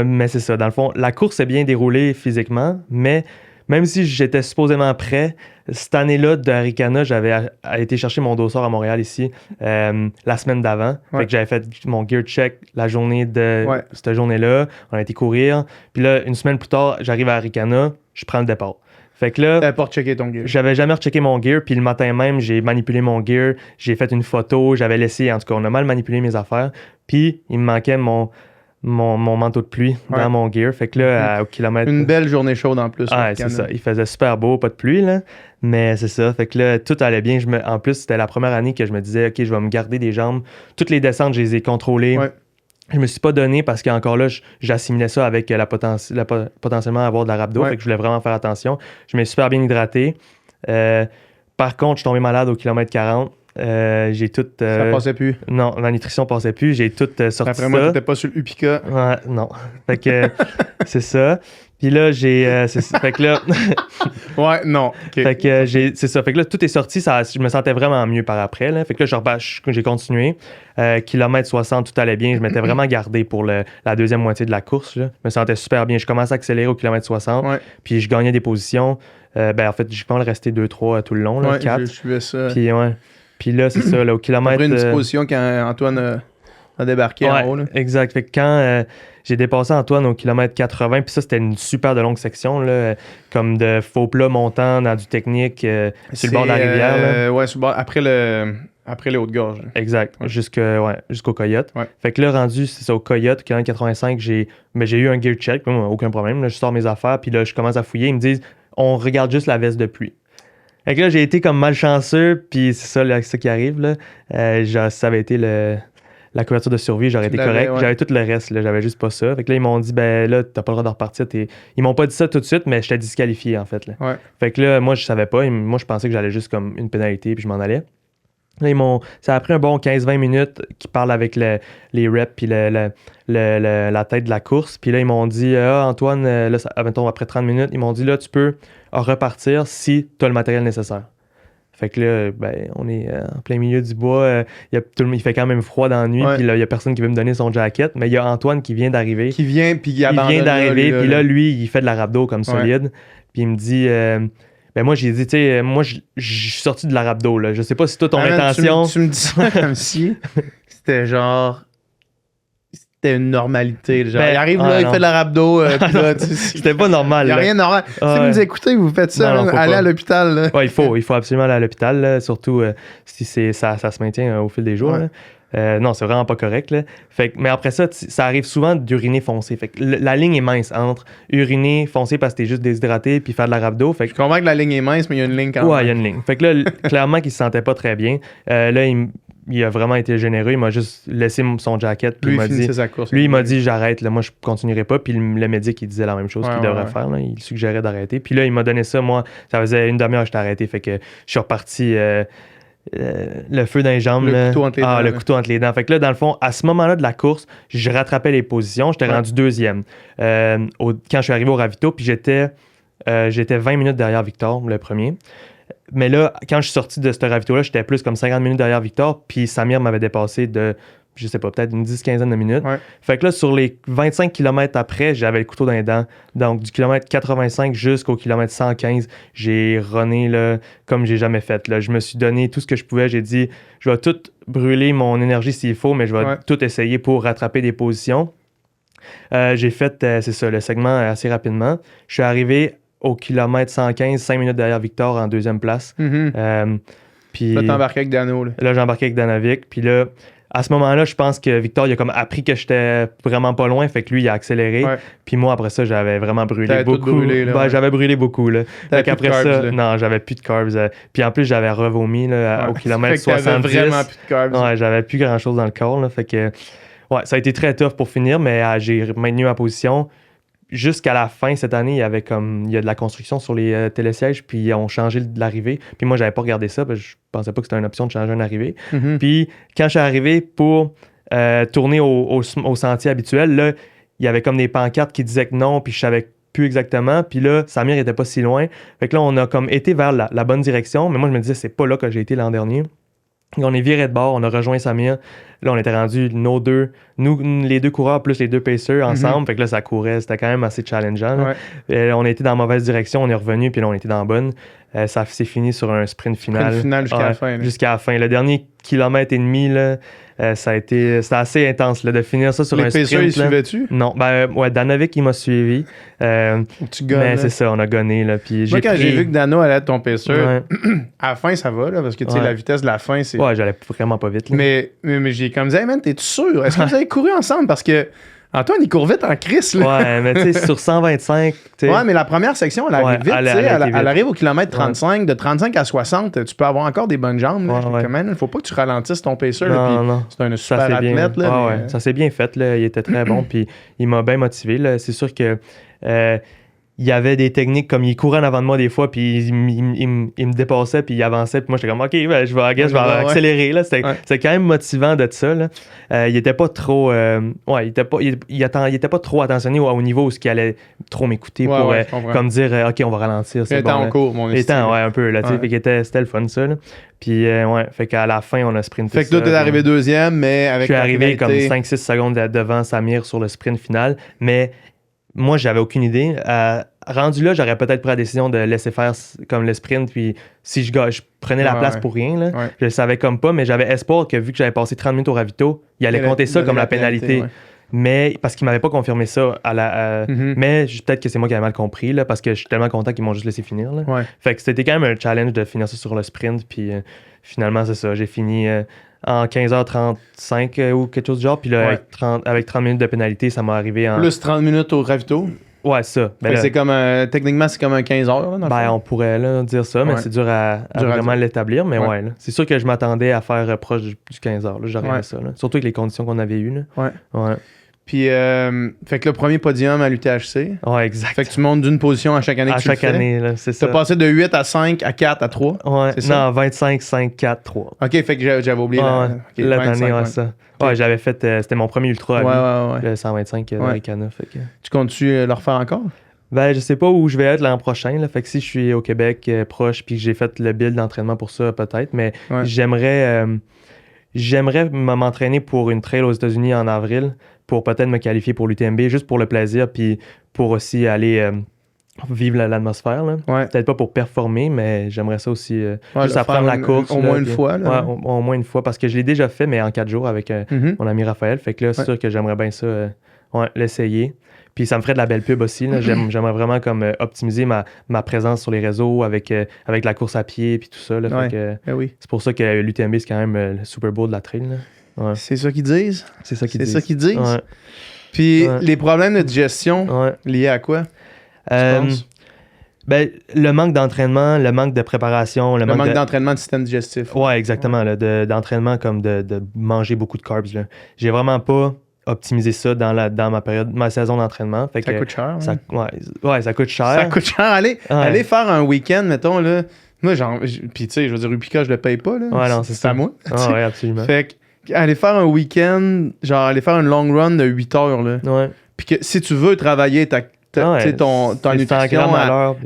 Mais c'est ça. Dans le fond, la course s'est bien déroulée physiquement, mais même si j'étais supposément prêt, cette année-là de Ricana, j'avais été chercher mon dossard à Montréal ici la semaine d'avant. Fait que j'avais fait mon gear check la journée de cette journée-là. On a été courir. Puis là, une semaine plus tard, j'arrive à Ricana, je prends le départ. Fait que là, t'avais pas rechecké ton gear. J'avais jamais rechecké mon gear. Puis le matin même, j'ai manipulé mon gear. J'ai fait une photo. J'avais laissé, en tout cas, on a mal manipulé mes affaires. Puis il me manquait mon mon manteau de pluie dans mon gear. Fait que là, au kilomètre... Une belle journée chaude en plus. Ah, c'est ça. Il faisait super beau, pas de pluie, là. Mais c'est ça. Fait que là, tout allait bien. En plus, c'était la première année que je me disais, OK, je vais me garder des jambes. Toutes les descentes, je les ai contrôlées. Ouais. Je me suis pas donné parce qu'encore là, j'assimilais ça avec potentiellement avoir de la rhabdo. Fait que je voulais vraiment faire attention. Je m'ai super bien hydraté. Par contre, je suis tombé malade au kilomètre 40. J'ai tout... Ça passait plus. Non, la nutrition passait plus. J'ai tout sorti après moi, t'étais pas sur le Upica. Ouais, non. Fait que c'est ça. Puis là, fait que là... ouais, non. Okay. Fait que c'est ça. Fait que là, tout est sorti. Je me sentais vraiment mieux par après. Là. Fait que là, j'ai continué. Kilomètre 60, tout allait bien. Je m'étais vraiment gardé pour la deuxième moitié de la course. Là. Je me sentais super bien. Je commençais à accélérer au kilomètre 60. Ouais. Puis je gagnais des positions. En fait, j'ai pas mal resté 2-3 tout le long. Là, 4. Je suivais ça. Puis ouais. Puis là, c'est ça. Là, au kilomètre... Après une disposition quand Antoine a débarqué en haut. Là. Exact. Fait que quand... j'ai dépassé Antoine au kilomètre 80, puis ça, c'était une super de longue section, là, comme de faux plat montant dans du technique sur le bord de la rivière. Ouais, sur le bord, après le Haute-Gorge. Exact, ouais. Jusqu'au Coyote. Ouais. Fait que là, rendu, c'est ça, au Coyote, au kilomètre 85, j'ai eu un gear check, moi, aucun problème. Là, je sors mes affaires, puis là, je commence à fouiller. Ils me disent, on regarde juste la veste de pluie. Fait que là, j'ai été comme malchanceux, puis c'est ça, là, ça qui arrive. Là. Ça avait été la couverture de survie, j'aurais été correct. Ouais. J'avais tout le reste, là, j'avais juste pas ça. Fait que là, ils m'ont dit, ben là, t'as pas le droit de repartir. Ils m'ont pas dit ça tout de suite, mais j'étais disqualifié, en fait. Là. Ouais. Fait que là, moi, je savais pas. Moi, je pensais que j'allais juste comme une pénalité, puis je m'en allais. Là, ça a pris un bon 15-20 minutes qu'ils parlent avec les reps puis la tête de la course. Puis là, ils m'ont dit, Antoine, là, mettons, après 30 minutes, ils m'ont dit, là, tu peux repartir si tu as le matériel nécessaire. Fait que là, ben, on est en plein milieu du bois. Il fait quand même froid dans la nuit. Puis là, il n'y a personne qui veut me donner son jacket. Mais il y a Antoine qui vient d'arriver. Qui vient, puis il abandonne. Il vient d'arriver. Puis là, lui, il fait de la rhabdo comme solide. Puis il me dit... ben moi, j'ai dit, tu sais, moi, je suis sorti de la rhabdo. Là. Je sais pas si toi, ton intention... Tu me dis ça comme si c'était genre... C'était une normalité. Genre, il arrive là, il fait de la rhabdo. C'était pas normal. Il n'y a rien de normal. Si vous nous écoutez, vous faites ça, allez à l'hôpital. Là. Ouais, il faut absolument aller à l'hôpital, là, surtout si ça se maintient au fil des jours. Ouais. Non, c'est vraiment pas correct. Là. Mais après ça, ça arrive souvent d'uriner foncé. Fait que la ligne est mince entre uriner foncé parce que t'es juste déshydraté puis faire de la rhabdo. Fait que... Je comprends que la ligne est mince, mais il y a une ligne quand même. Ouais, il y a une ligne. Fait que là, clairement qu'il se sentait pas très bien. Là, il a vraiment été généreux. Il m'a juste laissé son jacket. Puis il m'a dit j'arrête. Là, moi, je continuerai pas. Puis le médic, il disait la même chose qu'il devrait faire. Là. Il suggérait d'arrêter. Puis là, il m'a donné ça. Moi, ça faisait une demi-heure que j'étais arrêté. Fait que je suis reparti... le feu dans les jambes. Le couteau entre les dents. Le couteau entre les dents. Fait que là, dans le fond, à ce moment-là de la course, je rattrapais les positions. J'étais rendu deuxième. Quand je suis arrivé au ravito, puis j'étais 20 minutes derrière Victor, le premier. Mais là, quand je suis sorti de ce ravito-là, j'étais plus comme 50 minutes derrière Victor, puis Samir m'avait dépassé de, je sais pas, peut-être une 10-15 de minutes. Ouais. Fait que là, sur les 25 km après, j'avais le couteau dans les dents. Donc, du kilomètre 85 jusqu'au kilomètre 115, j'ai runné là, comme j'ai jamais fait. Là. Je me suis donné tout ce que je pouvais. J'ai dit, je vais tout brûler mon énergie s'il faut, mais je vais tout essayer pour rattraper des positions. J'ai fait, c'est ça, le segment assez rapidement. Je suis arrivé au kilomètre 115, 5 minutes derrière Victor en deuxième place. Puis là, t'embarquais avec Dano. Là, j'embarquais avec Danovic. Puis là, à ce moment-là, je pense que Victor, il a comme appris que j'étais vraiment pas loin. Fait que lui, il a accéléré. Ouais. Puis moi, après ça, j'avais vraiment brûlé beaucoup. Brûlé, là, j'avais brûlé beaucoup. Là. Fait qu'après ça, là. Non, j'avais plus de carbs. Puis en plus, j'avais revomi là, au kilomètre 70. Vraiment plus de carbs. Ouais, j'avais plus grand-chose dans le corps. Là. Fait que, ouais, ça a été très tough pour finir, mais j'ai maintenu ma position. Jusqu'à la fin cette année, il y a de la construction sur les télésièges, puis ils ont changé l'arrivée. Puis moi, j'avais pas regardé ça, parce que je pensais pas que c'était une option de changer une arrivée. Puis quand je suis arrivé pour tourner au sentier habituel, là, il y avait comme des pancartes qui disaient que non, puis je savais plus exactement. Puis là, Samir était pas si loin. Fait que là, on a comme été vers la bonne direction, mais moi, je me disais, c'est pas là que j'ai été l'an dernier. On est viré de bord, on a rejoint Samir. Là, on était rendus nous, les deux coureurs plus les deux pacers ensemble. Fait que là, ça courait. C'était quand même assez challengeant. Ouais. On a été dans la mauvaise direction, on est revenu, puis là, on était dans la bonne. Ça s'est fini sur un sprint final. Jusqu'à la fin. Jusqu'à la fin. Le dernier kilomètre et demi, là, c'était assez intense là, de finir ça sur un sprint. Les pacers, ils suivaient-tu? Non. Danovic, il m'a suivi. Tu gonnes. Mais c'est ça, on a gonné. Là, puis moi, quand j'ai vu que Dano allait être ton pacer, à la fin, ça va, là, parce que la vitesse de la fin, c'est... Ouais, j'allais vraiment pas vite. Là. Mais j'ai comme dit, hey man, t'es-tu sûr? Est-ce que vous avez couru ensemble? Parce que Antoine, il court vite en crise, là. Ouais, mais tu sais, sur 125, tu sais. Ouais, mais la première section, elle arrive Ouais, vite, tu sais. elle a été Elle vite. arrive au kilomètre 35. De 35 à 60, tu peux avoir encore des bonnes jambes. Là. Ouais. Quand même, il faut pas que tu ralentisses ton pacer. Là, Non. c'est un super Ça s'est athlète. bien, Là, ouais, mais... ça s'est bien fait, là. Il était très bon, puis il m'a bien motivé, là. C'est sûr que il y avait des techniques comme il courait en avant de moi des fois, puis il me dépassait, puis il avançait, puis moi j'étais comme OK, ben, je vais accélérer. Là. C'était quand même motivant de ça. Là. Il était pas trop. Il était pas trop attentionné au niveau où il allait trop m'écouter pour comme dire OK, on va ralentir. C'est bon, en cours, mon estime. Ouais, un peu. Là, fait que c'était le fun, ça. Là. Puis, fait qu'à la fin, on a sprinté. Fait que toi, t'es arrivé deuxième, mais avec. Je suis arrivé comme 5-6 secondes devant Samir sur le sprint final, mais. Moi, j'avais aucune idée. Rendu là, j'aurais peut-être pris la décision de laisser faire comme le sprint, puis si je prenais la place pour rien. Là. Ouais. Je le savais comme pas, mais j'avais espoir que vu que j'avais passé 30 minutes au ravito, il allait compter ça comme la pénalité. Ouais. Mais parce qu'il m'avait pas confirmé ça mais peut-être que c'est moi qui avais mal compris, là, parce que je suis tellement content qu'ils m'ont juste laissé finir. Là. Ouais. Fait que c'était quand même un challenge de finir ça sur le sprint, puis finalement, c'est ça. J'ai fini en 15h35 ou quelque chose du genre. Puis là, avec 30 minutes de pénalité, ça m'est arrivé en... Plus 30 minutes au ravito? Ouais, ça. Ben là, c'est comme techniquement, c'est comme un 15h. On pourrait là, dire ça, mais c'est dur à vraiment l'établir. Mais ouais, là, c'est sûr que je m'attendais à faire proche du 15h. J'aurais ça. Là. Surtout avec les conditions qu'on avait eues. Là. Ouais. Puis, fait que le premier podium à l'UTHC. Ouais, exact. Fait que tu montes d'une position à chaque année que tu le fais. À chaque année, là, c'est ça. T'as passé de 8 à 5 à 4 à 3. Ouais, non, 25, 5, 4, 3. OK, fait que j'avais oublié. L'autre année, ça. Okay. Ouais, j'avais fait, c'était mon premier ultra à vie, le 125 de Ricana. Tu comptes-tu le refaire encore? Ben, je sais pas où je vais être l'an prochain. Là. Fait que si je suis au Québec proche puis que j'ai fait le build d'entraînement pour ça, peut-être. Mais j'aimerais m'entraîner pour une trail aux États-Unis en avril pour peut-être me qualifier pour l'UTMB, juste pour le plaisir, puis pour aussi aller vivre l'atmosphère. Là. Peut-être pas pour performer, mais j'aimerais ça aussi. Juste apprendre la course. Au moins une fois. Là. Ouais, au moins une fois, parce que je l'ai déjà fait, mais en 4 jours avec mon ami Raphaël. Fait que là, c'est sûr que j'aimerais bien ça, l'essayer. Puis ça me ferait de la belle pub aussi. Là. J'aimerais vraiment comme optimiser ma présence sur les réseaux avec la course à pied puis tout ça. Là. Fait que, c'est pour ça que l'UTMB, c'est quand même le Super Bowl de la trail. Là. Ouais. C'est ça qu'ils disent? C'est ça qu'ils disent. C'est ça qu'ils disent? Ouais. Puis les problèmes de digestion liés à quoi? Ben, le manque d'entraînement, le manque de préparation. Le manque d'entraînement de système digestif. Ouais, exactement. Là, d'entraînement comme de manger beaucoup de carbs. Là. J'ai vraiment pas optimiser ça dans ma saison d'entraînement. Fait ça que coûte cher. Ça coûte cher. Ça coûte cher. Allez faire un week-end, mettons, là. Moi, puis tu sais, je veux dire, Upica, je le paye pas, là. Ouais, non, c'est à moi. Ouais, absolument. Fait que, aller faire un week-end, genre, aller faire une long run de 8 heures, là. Ouais. Puis que si tu veux travailler ton nutrition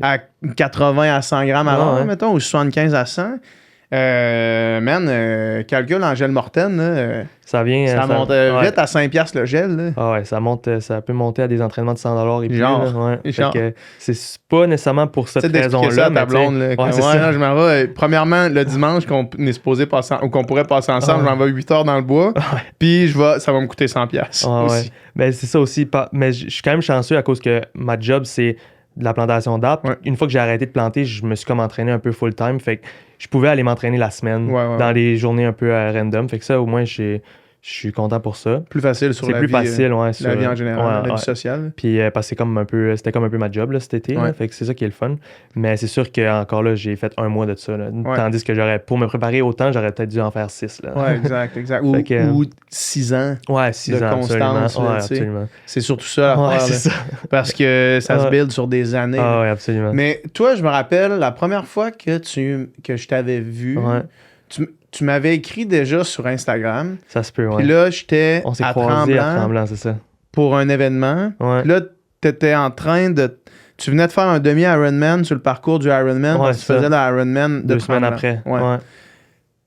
à 80 à 100 grammes à l'heure, mettons, ou 75 à 100, calcule en gel mortaine, là, ça monte vite à 5$ le gel. Là. Ah ouais, ça peut monter à des entraînements de 100$ et plus. Genre. Que c'est pas nécessairement pour cette raison-là. Ça à ta blonde. Là, je m'en vais. Premièrement, le dimanche qu'on est supposé passer ou qu'on pourrait passer ensemble, je m'en vais 8 heures dans le bois. Puis ça va me coûter 100$ aussi. Ben, c'est ça aussi. Mais je suis quand même chanceux à cause que ma job, c'est de la plantation d'arbres. Une fois que j'ai arrêté de planter, je me suis comme entraîné un peu full-time. Fait que je pouvais aller m'entraîner la semaine dans les journées un peu random. Fait que ça, au moins, je suis content pour ça. Plus facile sur la vie. C'est plus facile, la vie en général, la vie sociale. Puis parce que c'était comme un peu ma job là, cet été. Là, fait que c'est ça qui est le fun. Mais c'est sûr qu'encore là, j'ai fait un mois de ça. Là, tandis que pour me préparer autant, j'aurais peut-être dû en faire 6. Là. Ouais, exact. Ou 6 ans. Ouais, 6 ans. Constance. Absolument. C'est surtout ça l'affaire. C'est ça. Parce que ça se build sur des années. Ah ouais, absolument. Mais toi, je me rappelle, la première fois que je t'avais vu, tu m'avais écrit déjà sur Instagram. Ça se peut, Puis là, j'étais à Tremblant, c'est ça. Pour un événement. Ouais. Puis là, t'étais en train de... Tu venais de faire un demi-Ironman sur le parcours du Ironman. Tu faisais l'Ironman 2 semaines après. Ouais.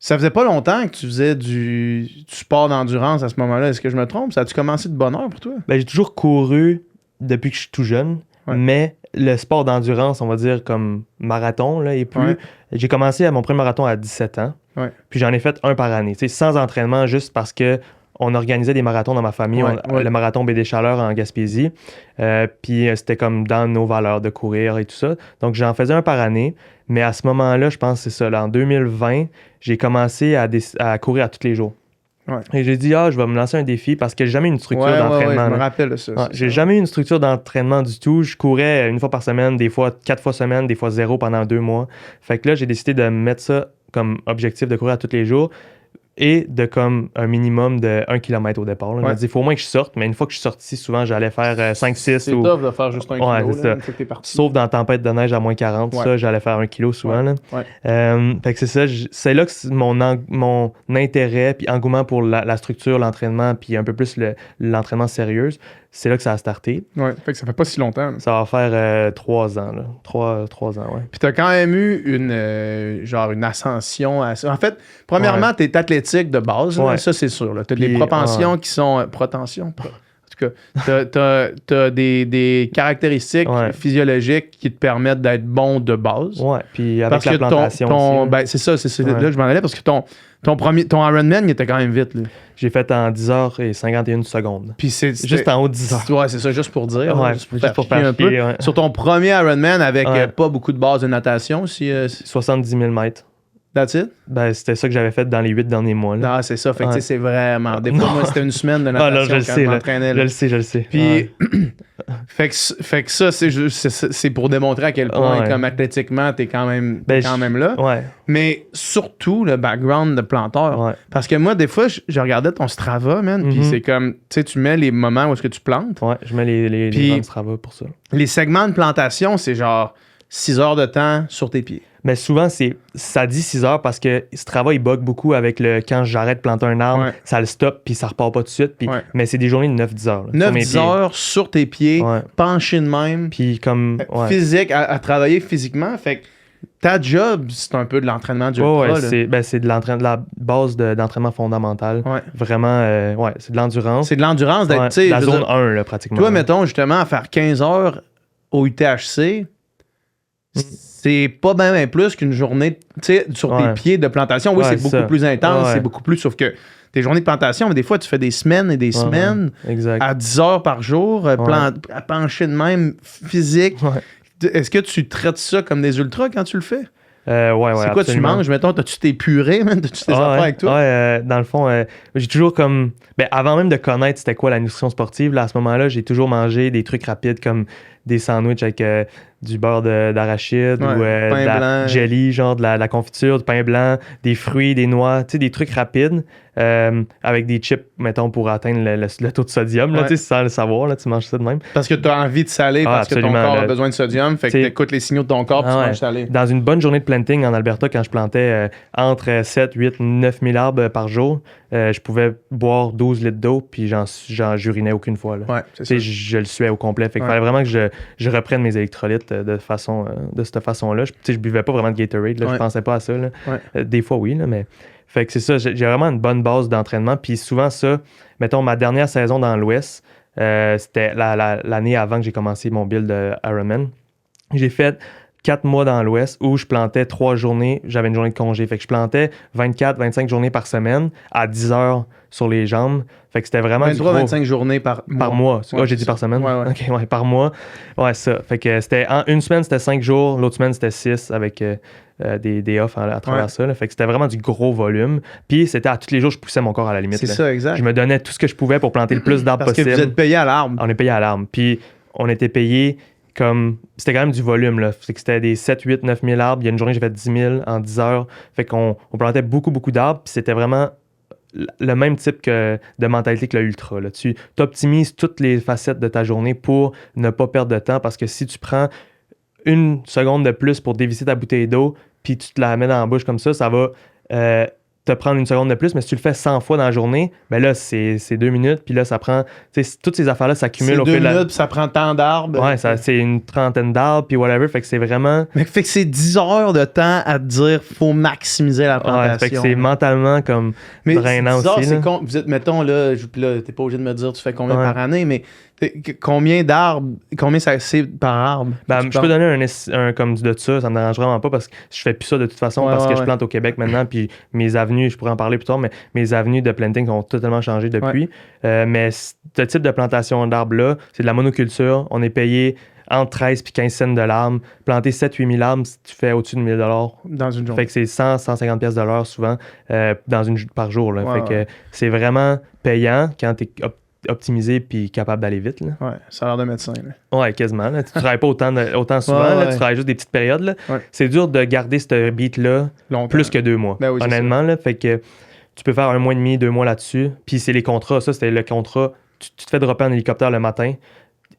Ça faisait pas longtemps que tu faisais du sport d'endurance à ce moment-là. Est-ce que je me trompe? Ça a-tu commencé de bonne heure pour toi? Ben, j'ai toujours couru depuis que je suis tout jeune. Mais le sport d'endurance, on va dire comme marathon, là, et plus... J'ai commencé à mon premier marathon à 17 ans. Puis j'en ai fait un par année, sans entraînement, juste parce que on organisait des marathons dans ma famille, le marathon Baie des Chaleurs en Gaspésie. Puis c'était comme dans nos valeurs de courir et tout ça. Donc j'en faisais un par année. Mais à ce moment-là, je pense que c'est ça. Là, en 2020, j'ai commencé à courir à tous les jours. Ouais. Et j'ai dit, je vais me lancer un défi parce que j'ai jamais eu une structure d'entraînement. Je me là. rappelle de ça. J'ai jamais eu une structure d'entraînement du tout. Je courais une fois par semaine, des fois 4 fois semaine, des fois 0 pendant 2 mois. Fait que là, j'ai décidé de mettre ça comme objectif de courir à tous les jours et de comme un minimum de 1 km au départ. Là. Je me dis, il faut au moins que je sorte, mais une fois que je suis sorti, souvent, j'allais faire 5-6. C'est tough de faire juste 1 kilo là, une fois que t'es parti. Sauf dans la tempête de neige à moins 40, ça, j'allais faire 1 kilo souvent. Là. Fait que c'est ça, c'est là que mon intérêt puis engouement pour la structure, l'entraînement, puis un peu plus l'entraînement sérieux, c'est là que ça a starté. Ouais, fait que ça fait pas si longtemps. Là. Ça va faire 3 ans. Là. 3 ans, ouais. Puis t'as quand même eu une ascension à ça. En fait, premièrement, t'es athlétique de base. Là, ça, c'est sûr. Là. T'as des propensions qui sont... Protensions? En tout cas, t'as des caractéristiques physiologiques qui te permettent d'être bon de base. Ouais, puis avec la plantation aussi. C'est ça, là que je m'en allais, parce que ton Ironman, il était quand même vite. Là. J'ai fait en 10h51 secondes. Puis c'est juste en haut de 10 heures. Ouais, c'est ça, juste pour dire. Ouais, juste pour faire un peu. Ouais. Sur ton premier Ironman, avec pas beaucoup de bases de natation, 70 000 mètres. That's it? Ben, c'était ça que j'avais fait dans les 8 derniers mois. Là. Ah, c'est ça. Fait que c'est vraiment... Des fois, moi, c'était une semaine de natation quand je m'entraînais. Je le sais. Puis, fait que ça, c'est pour démontrer à quel point, comme athlétiquement, t'es quand même là. Ouais. Mais surtout, le background de planteur. Ouais. Parce que moi, des fois, je regardais ton Strava, man, puis c'est comme... Tu sais, tu mets les moments où est-ce que tu plantes. Ouais, je mets les Strava pour ça. Les segments de plantation, c'est genre 6 heures de temps sur tes pieds. Mais souvent, ça dit 6 heures parce que Strava, il bug beaucoup avec quand j'arrête de planter un arbre, ça le stoppe puis ça repart pas tout de suite. Mais c'est des journées de 9-10 heures. 9-10 heures sur tes pieds, penché de même. Puis comme... Physique, à travailler physiquement. Fait que ta job, c'est un peu de l'entraînement d'ultra. C'est de la base d'entraînement fondamental. Ouais. Vraiment, c'est de l'endurance. C'est de l'endurance d'être... la zone 1, là, pratiquement. Toi, mettons, justement, à faire 15 heures au UTHC... C'est pas bien plus qu'une journée sur tes pieds de plantation. Oui, c'est beaucoup plus intense, c'est beaucoup plus... Sauf que tes journées de plantation, mais des fois, tu fais des semaines et des semaines à 10 heures par jour, à pencher de même, physique. Est-ce que tu traites ça comme des ultras quand tu le fais? C'est quoi absolument. Tu manges? Mettons, t'as-tu tes purées, man? T'as-tu tes affaires avec toi? Dans le fond, j'ai toujours comme... avant même de connaître c'était quoi la nutrition sportive, là, à ce moment-là, j'ai toujours mangé des trucs rapides comme des sandwichs avec du beurre d'arachide ou de la jelly, genre de la confiture, du pain blanc, des fruits, des noix, tu sais, des trucs rapides avec des chips, mettons, pour atteindre le taux de sodium, là, tu sais, sans le savoir, là, tu manges ça de même. Parce que tu as envie de saler, parce que ton corps a besoin de sodium, fait que tu écoutes les signaux de ton corps, puis tu manges salé. Dans une bonne journée de planting en Alberta, quand je plantais entre 7, 8, 9 000 arbres par jour, je pouvais boire 12 litres d'eau, puis j'urinais aucune fois. Là. Ouais, c'est ça. Je le suais au complet. Fait qu'il fallait vraiment que je reprenne mes électrolytes de cette façon-là. Je buvais pas vraiment de Gatorade, là, je pensais pas à ça. Là. Des fois, oui, là, mais... Fait que c'est ça, j'ai vraiment une bonne base d'entraînement. Puis souvent, ça, mettons, ma dernière saison dans l'Ouest, c'était l'année avant que j'ai commencé mon build de Ironman. J'ai fait 4 mois dans l'Ouest où je plantais 3 journées, j'avais une journée de congé. Fait que je plantais 24-25 journées par semaine à 10 heures sur les jambes. Fait que c'était vraiment 23-25 journées par mois. Par mois. J'ai dit par semaine? Ouais. OK, par mois. Ouais, ça. Fait que c'était une semaine, c'était 5 jours. L'autre semaine, c'était 6 avec des off à travers ça. Là. Fait que c'était vraiment du gros volume. Puis c'était à tous les jours, je poussais mon corps à la limite. C'est ça, exact. Je me donnais tout ce que je pouvais pour planter le plus d'arbres possible. Parce que vous êtes payé à l'arbre. On est payé à l'arbre. Puis on était payé comme... C'était quand même du volume, là. Fait que c'était des 7, 8, 9 000 arbres. Il y a une journée, j'ai fait 10 000 en 10 heures. Fait qu'on plantait beaucoup, beaucoup d'arbres. Puis c'était vraiment le même type de mentalité que le ultra. Là. Tu optimises toutes les facettes de ta journée pour ne pas perdre de temps. Parce que si tu prends 1 seconde de plus pour dévisser ta bouteille d'eau, puis tu te la mets dans la bouche comme ça va... te prendre 1 seconde de plus, mais si tu le fais 100 fois dans la journée, ben là, c'est 2 minutes, puis là, ça prend... Toutes ces affaires-là s'accumulent au fil de la... 2 minutes, puis ça prend tant d'arbres. Ouais, c'est une trentaine d'arbres, puis whatever, fait que c'est vraiment... Mais fait que c'est 10 heures de temps à te dire faut maximiser la plantation. Ouais, fait que c'est mentalement comme drainant aussi. Mais 10 heures, c'est vous êtes, mettons, là, t'es pas obligé de me dire tu fais combien par année, mais combien d'arbres, combien c'est par arbre? Je peux donner un comme de ça me dérange vraiment pas parce que je fais plus ça de toute façon parce que je plante au Québec maintenant, puis mes avenues, je pourrais en parler plus tard, mais mes avenues de planting ont totalement changé depuis. Mais ce type de plantation d'arbres-là, c'est de la monoculture. On est payé entre 13 puis 15 cents de l'arbre. Planter 7-8 000 arbres, tu fais au-dessus de 1 000 dans une journée. Fait que c'est 100-150 pièces de l'heure souvent par jour. Là. Ouais, fait que c'est vraiment payant quand tu es optimisé puis capable d'aller vite. Là. Ouais, salaire de médecin. Là. Ouais, quasiment. Là. Tu travailles pas autant souvent, là, tu travailles juste des petites périodes. Là. Ouais. C'est dur de garder ce beat-là Longtemps. plus que 2 mois. Ben oui, honnêtement, là, fait que tu peux faire 1 mois et demi, 2 mois là-dessus. Puis c'est les contrats. Ça, c'était le contrat. Tu te fais dropper en hélicoptère le matin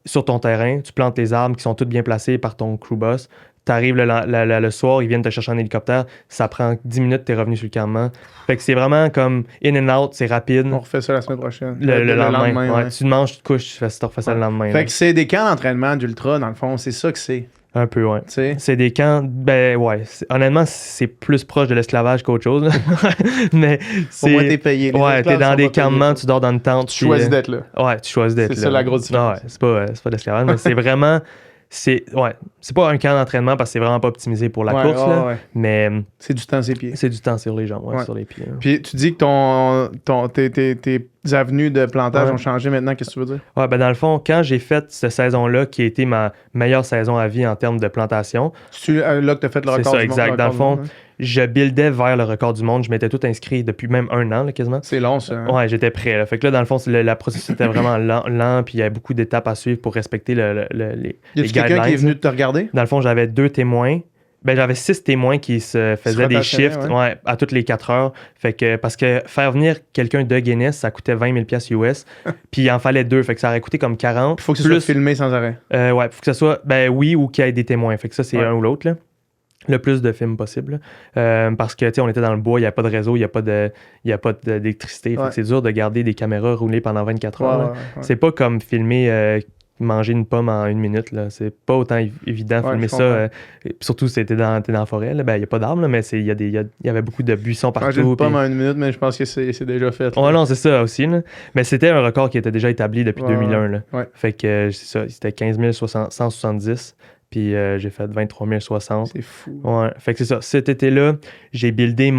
sur ton terrain. Tu plantes les arbres qui sont toutes bien placées par ton crew boss. Tu arrives le soir, ils viennent te chercher en hélicoptère. Ça prend 10 minutes, tu es revenu sur le campement. Fait que c'est vraiment comme in and out, c'est rapide. On refait ça la semaine prochaine. Le lendemain. Ouais. Ouais. Tu te manges, tu te couches, tu refais ça le lendemain. Fait que c'est des camps d'entraînement d'ultra, dans le fond. C'est ça que c'est. Un peu, ouais. T'sais? C'est des camps. Ben, ouais. Honnêtement, c'est plus proche de l'esclavage qu'autre chose. Mais Au moins, t'es payé. Les ouais, t'es dans des campements, tu dors dans une tente. Tu choisis d'être là. Ouais, tu choisis d'être là. C'est ça la grosse différence. Ouais, c'est pas de l'esclavage, mais c'est vraiment. C'est pas un camp d'entraînement parce que c'est vraiment pas optimisé pour la course. Là, mais c'est du temps sur les pieds. C'est du temps sur les jambes, sur les pieds. Là. Puis tu dis que tes avenues de plantage ont changé maintenant. Qu'est-ce que tu veux dire? Ouais, ben dans le fond, quand j'ai fait cette saison-là, qui a été ma meilleure saison à vie en termes de plantation. C'est là que tu as fait le record du monde. C'est ça, exact. Dans le fond, je buildais vers le record du monde. Je m'étais tout inscrit depuis même 1 an, là, quasiment. C'est long, ça. Hein? Ouais, j'étais prêt. Là. Fait que là, dans le fond, la processus était vraiment lent, puis il y avait beaucoup d'étapes à suivre pour respecter les guidelines. Y a-tu quelqu'un qui est venu te regarder? Dans le fond, j'avais 2 témoins. Ben, j'avais 6 témoins qui se faisaient des shifts à toutes les 4 heures. Fait que, parce que faire venir quelqu'un de Guinness, ça coûtait 20 000 $ US. Puis il en fallait 2. Fait que ça aurait coûté comme 40. Il faut que ce soit filmé sans arrêt. Ouais, faut que ce soit, oui, ou qu'il y ait des témoins. Fait que ça, c'est un ou l'autre, là. Le plus de films possible. Parce que, tu sais, on était dans le bois, il n'y a pas de réseau, il n'y a pas d'électricité. Fait que c'est dur de garder des caméras roulées pendant 24 heures. C'est pas comme filmer manger une pomme en 1 minute. Là. C'est pas autant évident de filmer ça. Surtout si t'es dans la forêt. Il n'y a pas d'arbres, là, mais il y avait beaucoup de buissons partout. Manger une pomme en 1 minute, mais je pense que c'est déjà fait. Ouais, non, c'est ça aussi. Là. Mais c'était un record qui était déjà établi depuis 2001. Là. Fait que c'est ça, c'était 15 170. Puis j'ai fait 23 060. C'est fou. Ouais. Fait que c'est ça. Cet été-là, j'ai buildé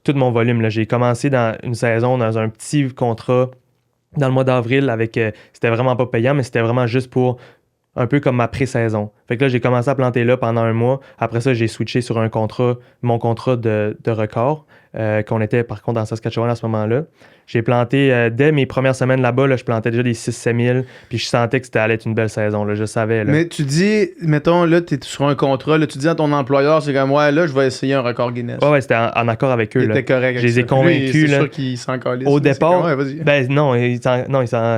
tout mon volume. Là. J'ai commencé dans une saison, dans un petit contrat dans le mois d'avril avec. C'était vraiment pas payant, mais c'était vraiment juste pour un peu comme ma pré-saison. Fait que là, j'ai commencé à planter là pendant 1 mois. Après ça, j'ai switché sur mon contrat de record, qu'on était par contre dans Saskatchewan à ce moment-là. J'ai planté, dès mes premières semaines là-bas, là, je plantais déjà des 6-7 000, puis je sentais que c'était allait être une belle saison, là, je savais. Là. Mais tu dis, mettons, là, tu es sur un contrat, là, tu dis à ton employeur, c'est comme, ouais, là, je vais essayer un record Guinness. Ouais, c'était en accord avec eux. Il était correct. Je les ai convaincus. C'est là. sûr qu'il s'en calisse. Au départ, ouais, non, il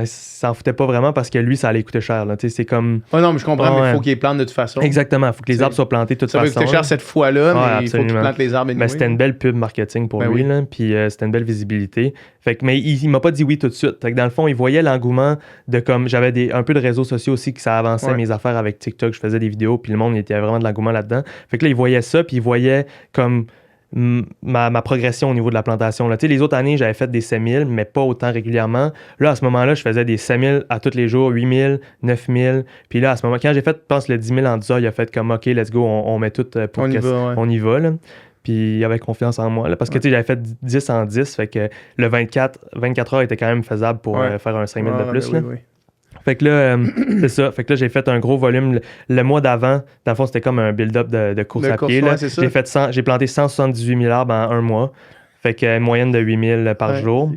s'en foutait pas vraiment parce que lui, ça allait coûter cher. Là. C'est comme... Oh non, mais je comprends, mais il faut qu'il plante de toute façon. Exactement, il faut que les arbres soient plantés de toute façon. Ça va coûter cher cette fois-là, mais il faut qu'il plante les arbres. Mais c'était une belle pub marketing pour lui, là, puis c'était une belle visibilité. Fait que, mais il m'a pas dit oui tout de suite. Fait que dans le fond, il voyait l'engouement de comme j'avais un peu de réseaux sociaux aussi que ça avançait mes affaires avec TikTok. Je faisais des vidéos, puis le monde, il était vraiment de l'engouement là-dedans. Fait que là, il voyait ça, puis il voyait comme ma progression au niveau de la plantation. Là. Les autres années, j'avais fait des 7 000, mais pas autant régulièrement. Là, à ce moment-là, je faisais des 7 000 à tous les jours, 8 000, 9 000. Puis là, à ce moment, quand j'ai fait, je pense, le 10 000 en 10 heures, il a fait comme, OK, let's go, on met tout pour on y va. Là. Puis il avait confiance en moi. Là, parce que j'avais fait 10 en 10. Fait que le 24 heures était quand même faisable pour faire un 5 000 de plus. Là. Fait que là, c'est ça. Fait que là, j'ai fait un gros volume. Le mois d'avant, dans le fond, c'était comme un build-up de course à pied. Là. J'ai planté 178 000 arbres en 1 mois. Fait que moyenne de 8 000 par jour.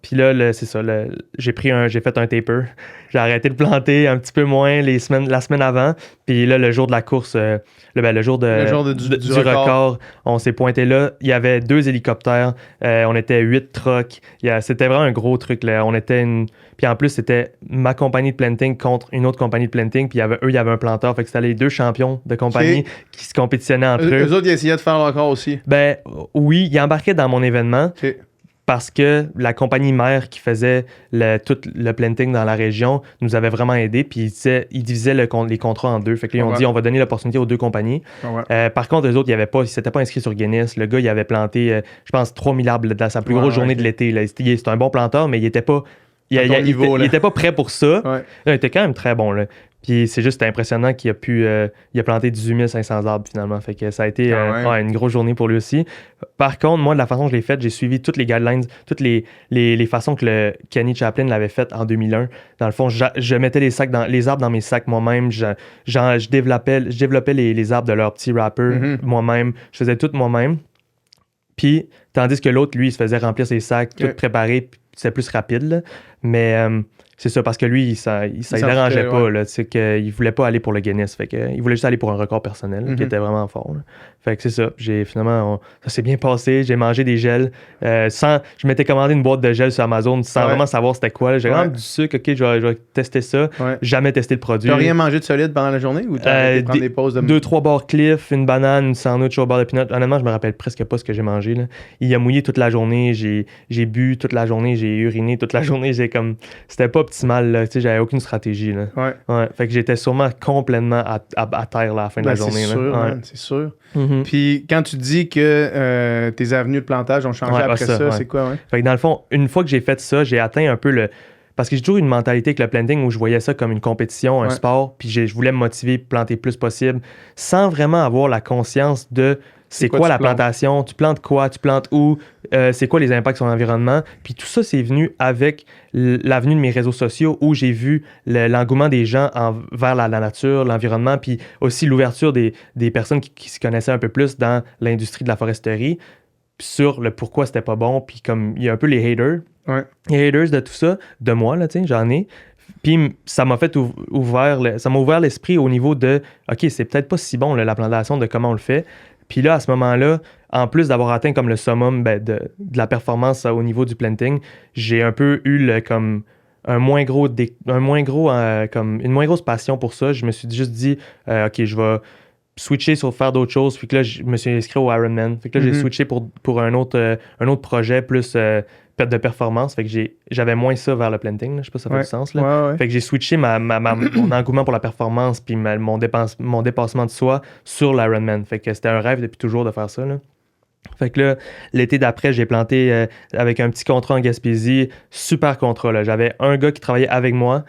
Puis là, c'est ça. J'ai fait un taper. J'ai arrêté de planter un petit peu moins la semaine avant. Puis là, le jour de la course, le jour du record, on s'est pointé là. Il y avait 2 hélicoptères. On était 8 trucks. C'était vraiment un gros truc. Là. Puis en plus, c'était ma compagnie de planting contre une autre compagnie de planting. Puis il y avait un planteur. Fait que c'était les 2 champions de compagnie qui se compétitionnaient entre eux. Eux autres, ils essayaient de faire le record aussi. Ben oui, ils embarquaient dans mon événement. Parce que la compagnie mère qui faisait tout le planting dans la région nous avait vraiment aidé. Puis ils divisaient les contrats en 2. Fait que là, ils ont dit on va donner l'opportunité aux 2 compagnies. Par contre, eux autres, ils s'étaient pas inscrits sur Guinness. Le gars, il avait planté, je pense, 3 000 arbres dans sa plus grosse journée de l'été. Là. C'est un bon planteur, mais il était pas. Il était pas prêt pour ça. Là, il était quand même très bon. Là. Puis c'est juste impressionnant qu'il il a planté 18 500 arbres finalement. Fait que ça a été une grosse journée pour lui aussi. Par contre, moi, de la façon que je l'ai faite, j'ai suivi toutes les guidelines, toutes les façons que le Kenny Chaplin l'avait fait en 2001. Dans le fond, je mettais les arbres dans mes sacs moi-même. Je développais les arbres de leur petit wrapper moi-même. Je faisais tout moi-même. Puis, tandis que l'autre, lui, il se faisait remplir ses sacs, tout préparé, puis c'était plus rapide. Là. Mais c'est ça, parce que lui, ça il dérangeait pas. Là, qu'il voulait pas aller pour le Guinness. Fait que, il voulait juste aller pour un record personnel, qui était vraiment fort. Là. Fait que c'est ça. Ça s'est bien passé. J'ai mangé des gels. Je m'étais commandé une boîte de gel sur Amazon sans vraiment savoir c'était quoi. Là. J'ai vraiment du sucre. OK, je vais tester ça. Jamais testé le produit. T'as rien mangé de solide pendant la journée ou t'as prendre des pauses de... 2-3 barres Cliff, une banane, une sandwich au beurre de peanut. Honnêtement, je me rappelle presque pas ce que j'ai mangé. Là. Il a mouillé toute la journée. J'ai bu toute la journée. J'ai uriné toute la journée. C'était pas optimal. Là. J'avais aucune stratégie. Là. Fait que j'étais sûrement complètement à terre là, à la fin de la journée. C'est sûr. Puis quand tu dis que tes avenues de plantage ont changé après ça, c'est quoi? Fait que dans le fond, une fois que j'ai fait ça, j'ai atteint un peu le... Parce que j'ai toujours eu une mentalité avec le planting où je voyais ça comme une compétition, un sport, puis je voulais me motiver, planter le plus possible, sans vraiment avoir la conscience de c'est quoi la plantation, tu plantes quoi, tu plantes où, c'est quoi les impacts sur l'environnement. Puis tout ça, c'est venu avec l'avenue de mes réseaux sociaux où j'ai vu l'engouement des gens vers la nature, l'environnement, puis aussi l'ouverture des personnes qui se connaissaient un peu plus dans l'industrie de la foresterie sur le pourquoi c'était pas bon, puis comme il y a un peu les haters. Les haters de tout ça, de moi, là, tu sais, j'en ai. Puis ça m'a fait ça m'a ouvert l'esprit au niveau de OK, c'est peut-être pas si bon là, la plantation de comment on le fait. Puis là, à ce moment-là, en plus d'avoir atteint comme le summum de la performance au niveau du planting, j'ai un peu eu comme une moins grosse passion pour ça. Je me suis juste dit OK, je vais switcher sur faire d'autres choses. Puis que là, je me suis inscrit au Ironman. Fait que là, j'ai switché pour un autre projet plus de performance. Fait que j'avais moins ça vers le planting. Là. Je sais pas si ça fait du sens. Là. Fait que j'ai switché mon engouement pour la performance puis mon dépassement de soi sur l'Ironman. Fait que c'était un rêve depuis toujours de faire ça. Là. Fait que là, l'été d'après, j'ai planté avec un petit contrat en Gaspésie. Super contrat. Là. J'avais un gars qui travaillait avec moi.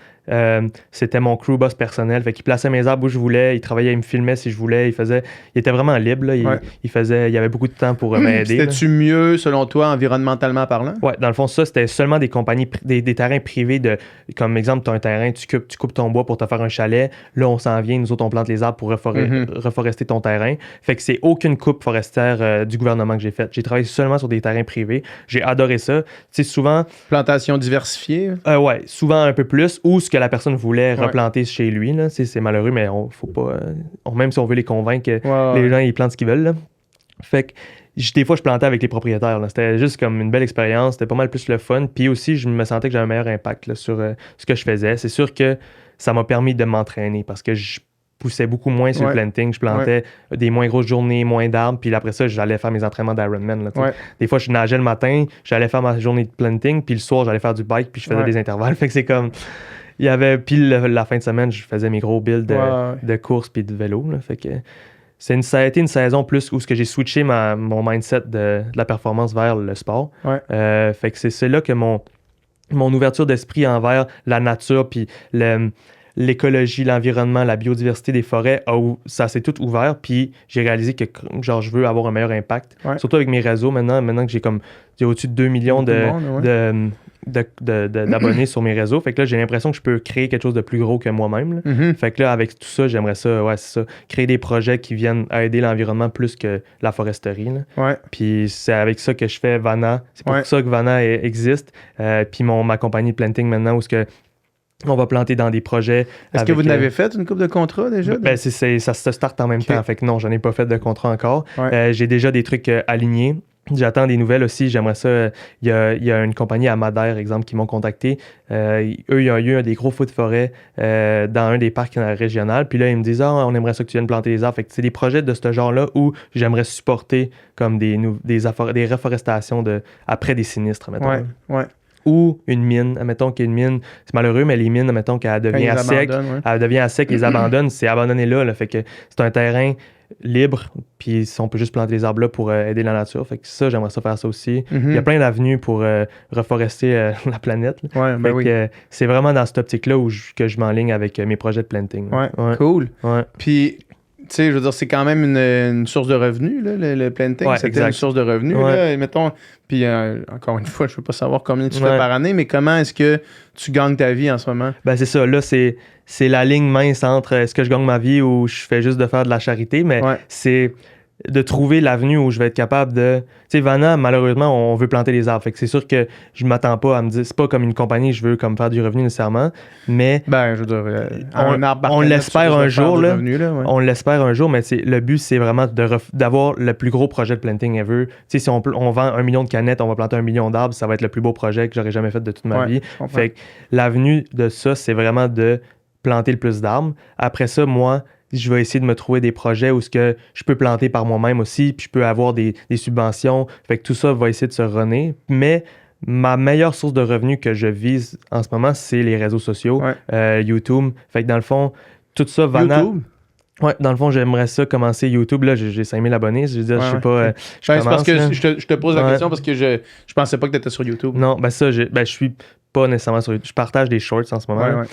C'était mon crew boss personnel. Fait qu'il plaçait mes arbres où je voulais. Il travaillait, il me filmait si je voulais. Il était vraiment libre. Là. Il y avait beaucoup de temps pour m'aider. C'était-tu mieux, selon toi, environnementalement parlant? Ouais, dans le fond, ça, c'était seulement des compagnies, des terrains privés. Comme exemple, tu as un terrain, tu coupes ton bois pour te faire un chalet. Là, on s'en vient. Nous autres, on plante les arbres pour reforester ton terrain. Fait que c'est aucune coupe forestière du gouvernement que j'ai faite. J'ai travaillé seulement sur des terrains privés. J'ai adoré ça. Tu sais, souvent... Plantation diversifiée? Ouais, souvent un peu plus. Ou ce que la personne voulait replanter chez lui. Là. C'est malheureux, mais on faut pas... même si on veut les convaincre que les gens, ils plantent ce qu'ils veulent. Là. Fait que des fois, je plantais avec les propriétaires. Là. C'était juste comme une belle expérience. C'était pas mal plus le fun. Puis aussi, je me sentais que j'avais un meilleur impact là, sur ce que je faisais. C'est sûr que ça m'a permis de m'entraîner parce que je poussais beaucoup moins sur le planting. Je plantais des moins grosses journées, moins d'arbres. Puis après ça, j'allais faire mes entraînements d'Ironman. Là, des fois, je nageais le matin, j'allais faire ma journée de planting. Puis le soir, j'allais faire du bike. Puis je faisais des intervalles. Fait que c'est comme... Il y avait, puis la fin de semaine, je faisais mes gros builds de course puis de vélo. Là, fait que ça a été une saison plus où j'ai switché mon mindset de la performance vers le sport. Fait que c'est là que mon ouverture d'esprit envers la nature puis l'écologie, l'environnement, la biodiversité des forêts, ça s'est tout ouvert. Puis j'ai réalisé que genre je veux avoir un meilleur impact. Surtout avec mes réseaux maintenant que j'ai au-dessus de 2 millions d'abonnés sur mes réseaux. Fait que là, j'ai l'impression que je peux créer quelque chose de plus gros que moi-même. Fait que là, avec tout ça, j'aimerais ça, c'est ça, créer des projets qui viennent aider l'environnement plus que la foresterie. Puis c'est avec ça que je fais Vana. C'est pour ça que Vana existe. Puis ma compagnie de planting maintenant, où on va planter dans des projets. Est-ce que vous n'avez fait une couple de contrats déjà? Ça se starte en même temps. Fait que non, j'en ai pas fait de contrat encore. J'ai déjà des trucs alignés. J'attends des nouvelles aussi. J'aimerais ça. Il y a une compagnie à Madère, exemple, qui m'ont contacté. Eux, ils ont eu des gros feux de forêt dans un des parcs régionaux. Puis là, ils me disent on aimerait ça que tu viennes planter des arbres. Fait que c'est des projets de ce genre-là où j'aimerais supporter comme des reforestations après des sinistres, mettons. Ou une mine, admettons qu'il y a une mine, c'est malheureux, mais les mines, admettons qu'elle devient à sec, elle devient à sec, ils abandonnent, c'est abandonné là. Fait que c'est un terrain libre, puis si on peut juste planter les arbres là pour aider la nature. Fait que ça, j'aimerais ça faire ça aussi. Mhm. Il y a plein d'avenues pour reforester la planète. Là. Ouais, ben Fait oui. que c'est vraiment dans cette optique-là que je m'enligne avec mes projets de planting. Ouais, Ouais. cool. Ouais. Puis, tu sais, je veux dire, c'est quand même une source de revenus, là, le planting. Ouais, C'était exact. une source de revenus, Ouais. là. Et mettons, puis encore une fois, je veux pas savoir combien tu fais Ouais. par année, mais comment est-ce que tu gagnes ta vie en ce moment? Ben c'est ça, là, c'est la ligne mince entre est-ce que je gagne ma vie ou je fais juste de faire de la charité, mais Ouais. c'est de trouver l'avenue où je vais être capable de... Tu sais, Vanna, malheureusement, on veut planter des arbres. Fait que c'est sûr que je m'attends pas à me dire... C'est pas comme une compagnie, je veux comme faire du revenu nécessairement, mais Ben, je veux dire, On- un arbre par on planète, l'espère tu risques un de faire jour, du là. revenu, là, ouais. on l'espère un jour, mais le but, c'est vraiment d'avoir le plus gros projet de planting ever. Tu sais, si on vend 1 million de canettes, on va planter 1 million d'arbres, ça va être le plus beau projet que j'aurais jamais fait de toute ma Ouais, vie. je comprends. Fait que l'avenue de ça, c'est vraiment de planter le plus d'arbres. Après ça, moi, je vais essayer de me trouver des projets où ce que je peux planter par moi-même aussi, puis je peux avoir des subventions. Fait que tout ça va essayer de se runner. Mais ma meilleure source de revenus que je vise en ce moment, c'est les réseaux sociaux, Ouais. YouTube. Fait que dans le fond, tout ça va... YouTube? Ouais, dans le fond, j'aimerais ça commencer YouTube. Là, j'ai 5000 abonnés. Je veux dire, Ouais, je sais ouais. pas. Je Ben, c'est parce commence, que là. je te pose la Ouais. question parce que je pensais pas que tu étais sur YouTube. Non, ben ça, je suis pas nécessairement sur YouTube. Je partage des shorts en ce moment. Ouais, là.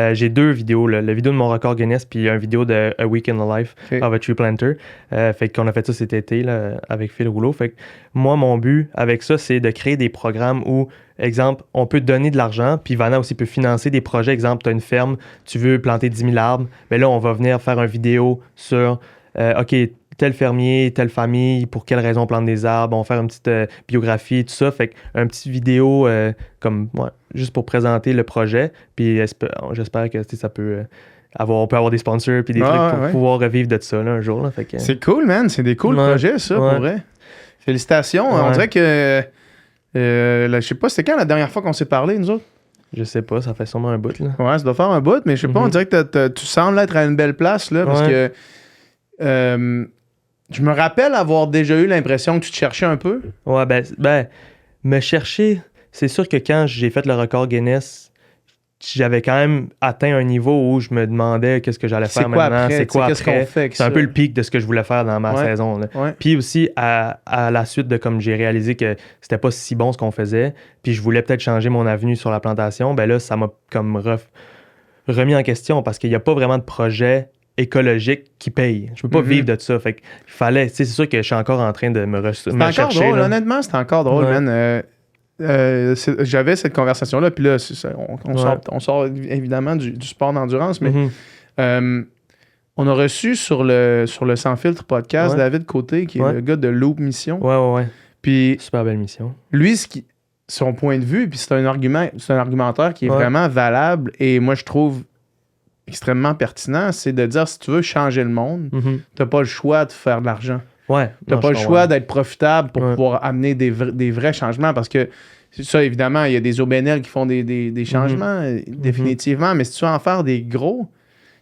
ouais. J'ai 2 vidéos, là. La vidéo de mon record Guinness puis une vidéo de A Week in the Life Ok. of a Tree Planter. Fait qu'on a fait ça cet été là, avec Phil Rouleau. Fait que moi, mon but avec ça, c'est de créer des programmes où, exemple, on peut donner de l'argent, puis Vanna aussi peut financer des projets. Exemple, tu as une ferme, tu veux planter 10 000 arbres, mais là, on va venir faire une vidéo sur, OK, tel fermier, telle famille, pour quelle raison on plante des arbres, on va faire une petite biographie, tout ça. Fait qu'un petit vidéo comme, ouais, juste pour présenter le projet, puis j'espère que tu sais, ça peut... on peut avoir des sponsors puis des Ah, trucs pour ouais. pouvoir revivre de ça là, un jour. Là, fait que, C'est cool, man. C'est des cool Ouais. projets, ça, Ouais. pour vrai. Félicitations. On Ouais. dirait que... je sais pas, c'était quand la dernière fois qu'on s'est parlé, nous autres? je sais pas, ça fait sûrement un bout. Là. Ouais, ça doit faire un bout, mais je sais pas, on Mhm. dirait que tu sembles être à une belle place, là, parce Ouais. que... je me rappelle avoir déjà eu l'impression que tu te cherchais un peu. Ouais, ben, me chercher, c'est sûr que quand j'ai fait le record Guinness, j'avais quand même atteint un niveau où je me demandais qu'est-ce que j'allais C'est faire quoi maintenant, après? c'est quoi Qu'est-ce qu'on après. fait avec C'est un ça? peu le pic de ce que je voulais faire dans ma Ouais. saison. Là. Ouais. Puis aussi, à la suite de comme j'ai réalisé que c'était pas si bon ce qu'on faisait, puis je voulais peut-être changer mon avenue sur la plantation, ben là, ça m'a comme remis en question parce qu'il n'y a pas vraiment de projet écologique qui paye. Je peux pas Mhm. vivre de ça. Fait qu'il fallait, tu sais, c'est sûr que je suis encore en train de me C'est encore chercher. drôle, là. honnêtement, c'est encore drôle, Ouais. man. J'avais cette conversation-là, puis là, on Ouais. sort évidemment du sport d'endurance, mais Mhm. on a reçu sur le Sans Filtre podcast Ouais. David Côté, qui est Ouais. le gars de Loop Mission. Ouais. Puis Super belle mission. lui, son point de vue, puis c'est un argumentaire qui est Ouais. vraiment valable et moi, je trouve extrêmement pertinent, c'est de dire si tu veux changer le monde, Mhm. t'as pas le choix de faire de l'argent. Ouais. T'as Non, pas je le comprends. choix d'être profitable pour Ouais. pouvoir amener des vrais changements parce que c'est ça, évidemment, il y a des OBNL qui font des changements, définitivement, mais si tu veux en faire des gros,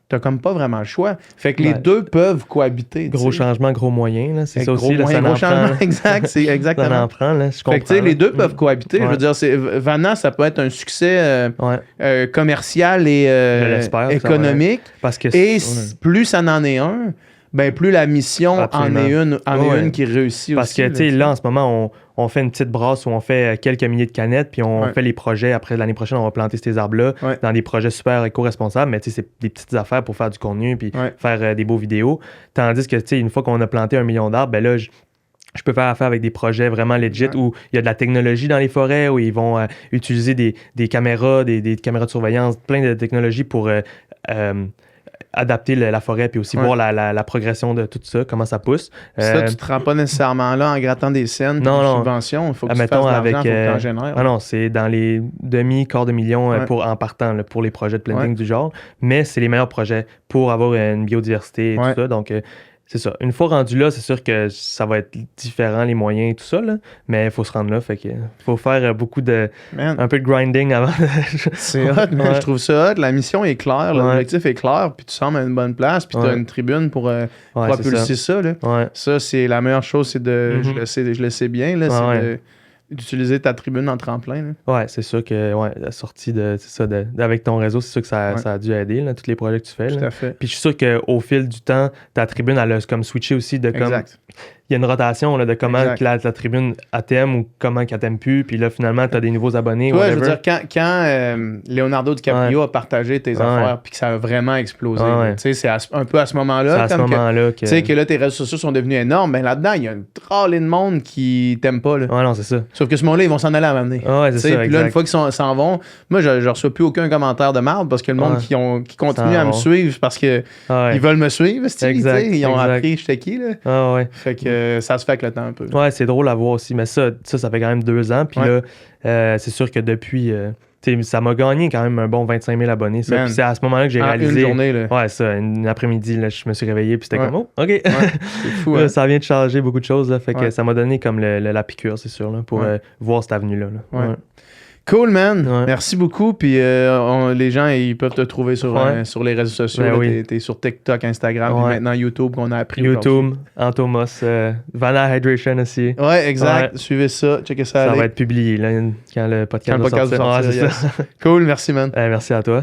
t'as comme pas vraiment le choix. Fait que les Ouais. deux peuvent cohabiter. Gros tu sais. changement, gros moyen. Là. C'est ça Gros aussi. Là, moyen, ça gros en prend, changement, là. exact, c'est Ça exactement. en prend, là. Je comprends. Fait que tu sais, les deux là. peuvent cohabiter. Je Ouais. veux dire, Vanna, ça peut être un succès Ouais. commercial et Je l'espère, économique. Parce que Et ouais. plus ça en est un, ben plus la mission Absolument. en est Ouais. une qui réussit Parce aussi. que, tu sais, là, en ce moment, on fait une petite brasse où on fait quelques milliers de canettes, puis on Ouais. fait les projets. Après, l'année prochaine, on va planter ces arbres-là Ouais. dans des projets super éco-responsables, mais tu sais, c'est des petites affaires pour faire du contenu, puis Ouais. faire des beaux vidéos. Tandis que, tu sais, une fois qu'on a planté 1 million d'arbres, ben là, je peux faire affaire avec des projets vraiment legit Ouais. où il y a de la technologie dans les forêts, où ils vont utiliser des caméras, des caméras de surveillance, plein de technologies pour adapter la forêt, puis aussi Ouais. voir la progression de tout ça, comment ça pousse. Ça, tu te rends pas nécessairement là en grattant des scènes, Non, des non. subventions. Il faut que tu Admettons, fasses de l'argent, avec, il faut que tu en génères. Ah non, c'est dans les quart de million Ouais. en partant là, pour les projets de planting Ouais. du genre. Mais c'est les meilleurs projets pour avoir une biodiversité et Ouais. tout ça. Donc, c'est ça. Une fois rendu là, c'est sûr que ça va être différent, les moyens et tout ça. Là. Mais il faut se rendre là. Fait que faut faire beaucoup de. Man, Un peu de grinding avant. c'est hot, man. Ouais. Je trouve ça hot. La mission est claire, Ouais. l'objectif est clair, puis tu sembles à une bonne place, puis tu as Ouais. une tribune pour Ouais, c'est propulser ça. là. Ouais. Ça, c'est la meilleure chose, c'est de. Mhm. Je le sais bien, là, Ouais, c'est ouais. de d'utiliser ta tribune en tremplin. Là. Ouais, c'est sûr que la sortie avec ton réseau, c'est sûr que ça a dû aider, là, tous les projets que tu fais. Tout Là. à fait. Puis je suis sûr qu'au fil du temps, ta tribune, elle a comme switché aussi de comme. Exact. Il y a une rotation là, de comment que la tribune elle t'aime ou comment qu'elle t'aime plus. Puis là, finalement, tu as des nouveaux abonnés. Toi, whatever. je veux dire, quand Leonardo DiCaprio a partagé tes affaires puis que ça a vraiment explosé, tu sais, c'est un peu à ce moment-là. C'est à ce moment-là que. Tu sais, que là, tes réseaux sociaux sont devenus énormes. Ben là-dedans, il y a une trollée de monde qui t'aime pas. Là. Ouais, non, c'est ça. Sauf que ce monde-là, ils vont s'en aller à m'amener. Ouais, c'est ça. Puis là, une fois qu'ils s'en vont, moi, je reçois plus aucun commentaire de marde parce que le monde qui continue à me suivre parce que ils veulent me suivre, ils ont appris j'étais qui. Là. Ah, ouais. Fait que ça se fait avec le temps un peu. Ouais, c'est drôle à voir aussi. Mais ça fait quand même 2 ans. Puis là, c'est sûr que depuis. Ça m'a gagné quand même un bon 25 000 abonnés. Ça. Puis c'est à ce moment-là que j'ai réalisé. Une journée, là. Ouais, ça. Une après-midi, là, je me suis réveillé. Puis c'était comme, oh, OK. C'est fou, hein? Ça vient de changer beaucoup de choses. Là, fait que ça m'a donné comme la piqûre, c'est sûr, là, pour voir cette avenue-là. Là. Ouais. Cool, man. Ouais. Merci beaucoup. Puis les gens, ils peuvent te trouver sur les réseaux sociaux. Ben là, oui. t'es sur TikTok, Instagram, puis maintenant YouTube qu'on a appris. YouTube, Antomos, Vana Hydration aussi. Ouais, exact. Ouais. Suivez ça. Checkez ça. Ça va être publié là, quand le podcast va sortir. Yes. Cool, merci, man. Merci à toi.